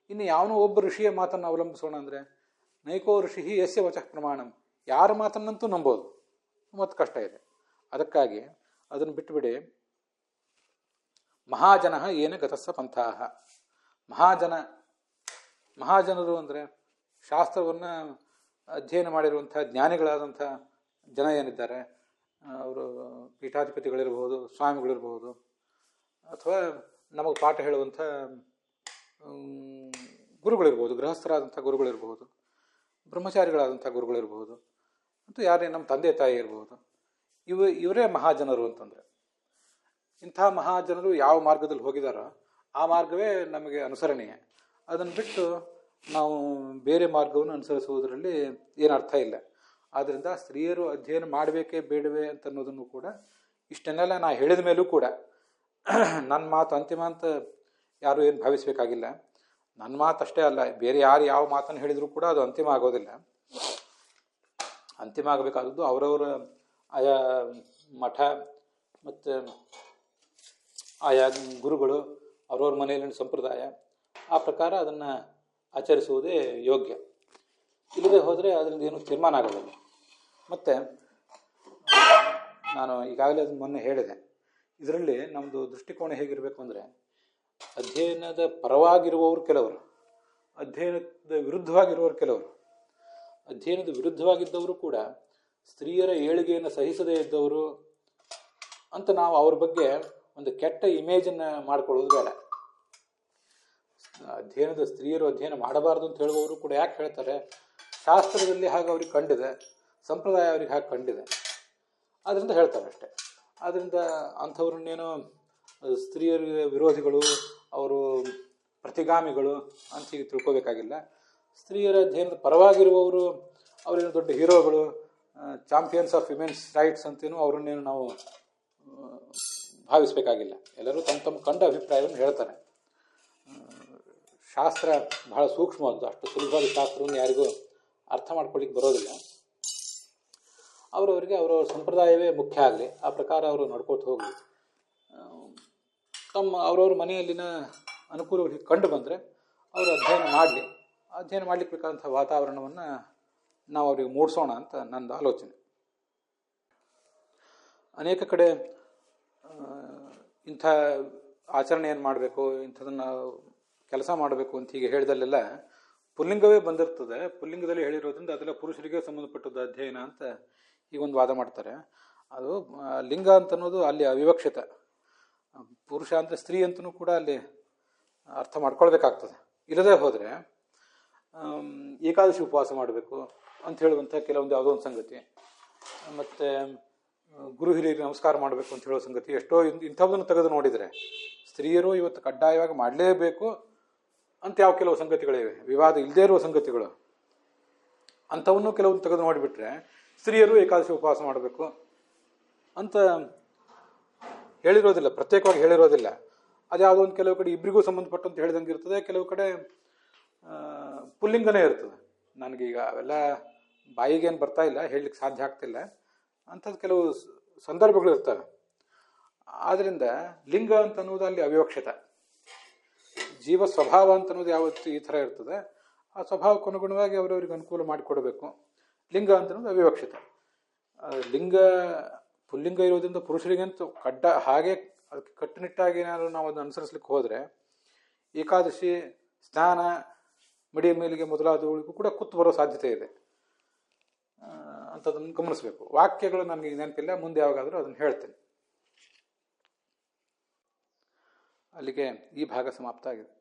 ಇನ್ನು ಯಾವನೋ ಒಬ್ಬ ಋಷಿಯ ಮಾತನ್ನು ಅವಲಂಬಿಸೋಣ ಅಂದರೆ ನೈಕೋ ಋಷಿ ಯಸ್ಯ ವಚಃ ಪ್ರಮಾಣಂ, ಯಾರ ಮಾತನ್ನಂತೂ ನಂಬೋದು ಮತ್ತು ಕಷ್ಟ ಇದೆ. ಅದಕ್ಕಾಗಿ ಅದನ್ನು ಬಿಟ್ಟುಬಿಡಿ. ಮಹಾಜನ ಏನ ಗತಸ್ಸ ಪಂಥಾಹ. ಮಹಾಜನರು ಅಂದರೆ ಶಾಸ್ತ್ರವನ್ನು ಅಧ್ಯಯನ ಮಾಡಿರುವಂಥ ಜ್ಞಾನಿಗಳಾದಂಥ ಜನ ಏನಿದ್ದಾರೆ, ಅವರು ಪೀಠಾಧಿಪತಿಗಳಿರ್ಬೋದು, ಸ್ವಾಮಿಗಳಿರ್ಬೋದು, ಅಥವಾ ನಮಗೆ ಪಾಠ ಹೇಳುವಂಥ ಗುರುಗಳಿರ್ಬೋದು, ಗೃಹಸ್ಥರಾದಂಥ ಗುರುಗಳಿರ್ಬೋದು, ಬ್ರಹ್ಮಚಾರಿಗಳಾದಂಥ ಗುರುಗಳಿರ್ಬೋದು, ಮತ್ತು ಯಾರೇ ನಮ್ಮ ತಂದೆ ತಾಯಿ ಇರ್ಬೋದು. ಇವರೇ ಮಹಾಜನರು ಅಂತಂದರೆ. ಇಂಥ ಮಹಾಜನರು ಯಾವ ಮಾರ್ಗದಲ್ಲಿ ಹೋಗಿದಾರೋ ಆ ಮಾರ್ಗವೇ ನಮಗೆ ಅನುಸರಣೀಯ. ಅದನ್ನು ಬಿಟ್ಟು ನಾವು ಬೇರೆ ಮಾರ್ಗವನ್ನು ಅನುಸರಿಸುವುದರಲ್ಲಿ ಏನು ಅರ್ಥ ಇಲ್ಲ. ಆದ್ದರಿಂದ ಸ್ತ್ರೀಯರು ಅಧ್ಯಯನ ಮಾಡಬೇಕೇ ಬೇಡವೇ ಅಂತ ಅನ್ನೋದನ್ನು ಕೂಡ ಇಷ್ಟನ್ನೆಲ್ಲ ನಾ ಹೇಳಿದ ಮೇಲೂ ಕೂಡ ನನ್ನ ಮಾತು ಅಂತಿಮ ಅಂತ ಯಾರು ಏನು ಭಾವಿಸಬೇಕಾಗಿಲ್ಲ. ನನ್ನ ಮಾತು ಅಷ್ಟೇ ಅಲ್ಲ, ಬೇರೆ ಯಾರು ಯಾವ ಮಾತನ್ನು ಹೇಳಿದರೂ ಕೂಡ ಅದು ಅಂತಿಮ ಆಗೋದಿಲ್ಲ. ಅಂತಿಮ ಆಗಬೇಕಾದದ್ದು ಅವರವರ ಆಯಾ ಮಠ ಮತ್ತು ಆಯಾ ಗುರುಗಳು ಅವ್ರವ್ರ ಮನೆಯಲ್ಲಿನ ಸಂಪ್ರದಾಯ, ಆ ಪ್ರಕಾರ ಅದನ್ನು ಆಚರಿಸುವುದೇ ಯೋಗ್ಯ. ಇಲ್ಲದೆ ಹೋದರೆ ಅದರಿಂದ ಏನು ತೀರ್ಮಾನ ಆಗೋದಿಲ್ಲ. ಮತ್ತು ನಾನು ಈಗಾಗಲೇ ಅದನ್ನು ಮೊನ್ನೆ ಹೇಳಿದೆ, ಇದರಲ್ಲಿ ನಮ್ಮದು ದೃಷ್ಟಿಕೋನ ಹೇಗಿರಬೇಕು ಅಂದರೆ, ಅಧ್ಯಯನದ ಪರವಾಗಿರುವವರು ಕೆಲವರು, ಅಧ್ಯಯನದ ವಿರುದ್ಧವಾಗಿರುವವರು ಕೆಲವರು. ಅಧ್ಯಯನದ ವಿರುದ್ಧವಾಗಿದ್ದವರು ಕೂಡ ಸ್ತ್ರೀಯರ ಏಳಿಗೆಯನ್ನು ಸಹಿಸದೇ ಇದ್ದವರು ಅಂತ ನಾವು ಅವ್ರ ಬಗ್ಗೆ ಒಂದು ಕೆಟ್ಟ ಇಮೇಜನ್ನು ಮಾಡಿಕೊಳ್ಳೋದು ಬೇಡ. ಸ್ತ್ರೀಯರು ಅಧ್ಯಯನ ಮಾಡಬಾರ್ದು ಅಂತ ಹೇಳುವವರು ಕೂಡ ಯಾಕೆ ಹೇಳ್ತಾರೆ, ಶಾಸ್ತ್ರದಲ್ಲಿ ಹಾಗೆ ಅವ್ರಿಗೆ ಕಂಡಿದೆ, ಸಂಪ್ರದಾಯ ಅವ್ರಿಗೆ ಹಾಗೆ ಕಂಡಿದೆ, ಅದರಿಂದ ಹೇಳ್ತಾರೆ ಅಷ್ಟೆ. ಆದ್ದರಿಂದ ಅಂಥವ್ರನ್ನೇನೋ ಸ್ತ್ರೀಯರಿಗೆ ವಿರೋಧಿಗಳು, ಅವರು ಪ್ರತಿಗಾಮಿಗಳು ಅಂತ ಹೀಗೆ ತಿಳ್ಕೋಬೇಕಾಗಿಲ್ಲ. ಸ್ತ್ರೀಯರ ಅಧ್ಯಯನದ ಪರವಾಗಿರುವವರು ಅವರೇನು ದೊಡ್ಡ ಹೀರೋಗಳು, ಚಾಂಪಿಯನ್ಸ್ ಆಫ್ ವಿಮೆನ್ಸ್ ರೈಟ್ಸ್ ಅಂತೇನು ಅವರನ್ನೇನು ನಾವು ಭಾವಿಸಬೇಕಾಗಿಲ್ಲ. ಎಲ್ಲರೂ ತಮ್ಮ ತಮ್ಮ ಕಂಡ ಅಭಿಪ್ರಾಯವನ್ನು ಹೇಳ್ತಾರೆ. ಶಾಸ್ತ್ರ ಬಹಳ ಸೂಕ್ಷ್ಮವಾದ್ದು, ಅಷ್ಟು ಸುಲಭವಾದ ಶಾಸ್ತ್ರವನ್ನು ಯಾರಿಗೂ ಅರ್ಥ ಮಾಡ್ಕೊಳ್ಳಿಕ್ಕೆ ಬರೋದಿಲ್ಲ. ಅವರವರಿಗೆ ಅವರವ್ರ ಸಂಪ್ರದಾಯವೇ ಮುಖ್ಯ ಆಗಲಿ, ಆ ಪ್ರಕಾರ ಅವರು ನಡ್ಕೋತ ಹೋಗಲಿ. ತಮ್ಮ ಅವರವ್ರ ಮನೆಯಲ್ಲಿನ ಅನುಕೂಲಗಳಿಗೆ ಕಂಡು ಬಂದರೆ ಅವರು ಅಧ್ಯಯನ ಮಾಡಲಿ. ಅಧ್ಯಯನ ಮಾಡಲಿಕ್ಕೆ ಬೇಕಾದಂಥ ವಾತಾವರಣವನ್ನು ನಾವು ಅವರಿಗೆ ಮೂಡಿಸೋಣ ಅಂತ ನನ್ನದು ಆಲೋಚನೆ. ಅನೇಕ ಕಡೆ ಇಂಥ ಆಚರಣೆ ಏನು ಮಾಡಬೇಕು, ಇಂಥದನ್ನು ಕೆಲಸ ಮಾಡಬೇಕು ಅಂತ ಹೀಗೆ ಹೇಳಿದಲ್ಲೆಲ್ಲ ಪುಲ್ಲಿಂಗವೇ ಬಂದಿರ್ತದೆ. ಪುಲ್ಲಿಂಗದಲ್ಲಿ ಹೇಳಿರೋದ್ರಿಂದ ಅದೆಲ್ಲ ಪುರುಷರಿಗೆ ಸಂಬಂಧಪಟ್ಟದ್ದು ಅಧ್ಯಯನ ಅಂತ ಈಗೊಂದು ವಾದ ಮಾಡ್ತಾರೆ. ಅದು ಲಿಂಗ ಅಂತ ಅನ್ನೋದು ಅಲ್ಲಿ ಅವಿವಕ್ಷಿತ. ಪುರುಷ ಅಂತ ಸ್ತ್ರೀ ಅಂತಲೂ ಕೂಡ ಅಲ್ಲಿ ಅರ್ಥ ಮಾಡ್ಕೊಳ್ಬೇಕಾಗ್ತದೆ. ಇಲ್ಲದೆ ಹೋದರೆ ಏಕಾದಶಿ ಉಪವಾಸ ಮಾಡಬೇಕು ಅಂತ ಹೇಳುವಂಥ ಕೆಲವೊಂದು ಯಾವುದೋ ಒಂದು ಸಂಗತಿ, ಮತ್ತು ಗುರು ಹಿರಿಯರಿಗೆ ನಮಸ್ಕಾರ ಮಾಡಬೇಕು ಅಂತ ಹೇಳೋ ಸಂಗತಿ, ಎಷ್ಟೋ ಇಂಥದ್ದನ್ನು ತೆಗೆದು ನೋಡಿದರೆ ಸ್ತ್ರೀಯರು ಇವತ್ತು ಕಡ್ಡಾಯವಾಗಿ ಮಾಡಲೇಬೇಕು ಅಂತ ಯಾವ ಕೆಲವು ಸಂಗತಿಗಳಿವೆ, ವಿವಾದ ಇಲ್ಲದೇ ಇರುವ ಸಂಗತಿಗಳು, ಅಂಥವನ್ನು ಕೆಲವೊಂದು ತೆಗೆದು ನೋಡಿಬಿಟ್ರೆ ಸ್ತ್ರೀಯರು ಏಕಾದಶಿ ಉಪವಾಸ ಮಾಡಬೇಕು ಅಂತ ಹೇಳಿರೋದಿಲ್ಲ, ಪ್ರತ್ಯೇಕವಾಗಿ ಹೇಳಿರೋದಿಲ್ಲ. ಅದು ಯಾವುದೋ ಒಂದು ಕೆಲವು ಕಡೆ ಇಬ್ಬರಿಗೂ ಸಂಬಂಧಪಟ್ಟಂತ ಹೇಳಿದಂಗೆ ಇರ್ತದೆ, ಕೆಲವು ಕಡೆ ಪುಲ್ಲಿಂಗನೇ ಇರ್ತದೆ. ನನಗೀಗ ಅವೆಲ್ಲ ಬಾಯಿಗೇನು ಬರ್ತಾ ಇಲ್ಲ, ಹೇಳಲಿಕ್ಕೆ ಸಾಧ್ಯ ಆಗ್ತಿಲ್ಲ. ಅಂಥದ್ದು ಕೆಲವು ಸಂದರ್ಭಗಳು ಇರ್ತವೆ. ಆದ್ದರಿಂದ ಲಿಂಗ ಅಂತ ಅನ್ನೋದು ಅಲ್ಲಿ ಅವಿವಕ್ಷಿತ. ಜೀವ ಸ್ವಭಾವ ಅಂತ ಅನ್ನೋದು ಯಾವತ್ತು ಈ ಥರ ಇರ್ತದೆ, ಆ ಸ್ವಭಾವಕ್ಕೆ ಅನುಗುಣವಾಗಿ ಅವರವರಿಗೆ ಅನುಕೂಲ ಮಾಡಿಕೊಡಬೇಕು. ಲಿಂಗ ಅಂತ ಅನ್ನೋದು ಅವಿವಕ್ಷಿತ. ಲಿಂಗ ಪುಲ್ಲಿಂಗ ಇರೋದ್ರಿಂದ ಪುರುಷರಿಗಂತೂ ಹಾಗೆ ಅದಕ್ಕೆ ಕಟ್ಟುನಿಟ್ಟಾಗಿ ಏನಾದ್ರು ನಾವು ಅದನ್ನು ಅನುಸರಿಸ್ಲಿಕ್ಕೆ ಹೋದರೆ ಏಕಾದಶಿ, ಸ್ನಾನ, ಮಡಿಯ ಮೇಲಿಗೆ ಮೊದಲಾದವುಗಳಿಗೂ ಕೂಡ ಕುತ್ತು ಬರೋ ಸಾಧ್ಯತೆ ಇದೆ ಅಂಥದ್ದನ್ನು ಗಮನಿಸಬೇಕು. ವಾಕ್ಯಗಳು ನನಗೆ ನೆನಪಿಲ್ಲ, ಮುಂದೆ ಯಾವಾಗಾದರೂ ಅದನ್ನು ಹೇಳ್ತೇನೆ. ಅಲ್ಲಿಗೆ ಈ ಭಾಗ ಸಮಾಪ್ತ ಆಗಿದೆ.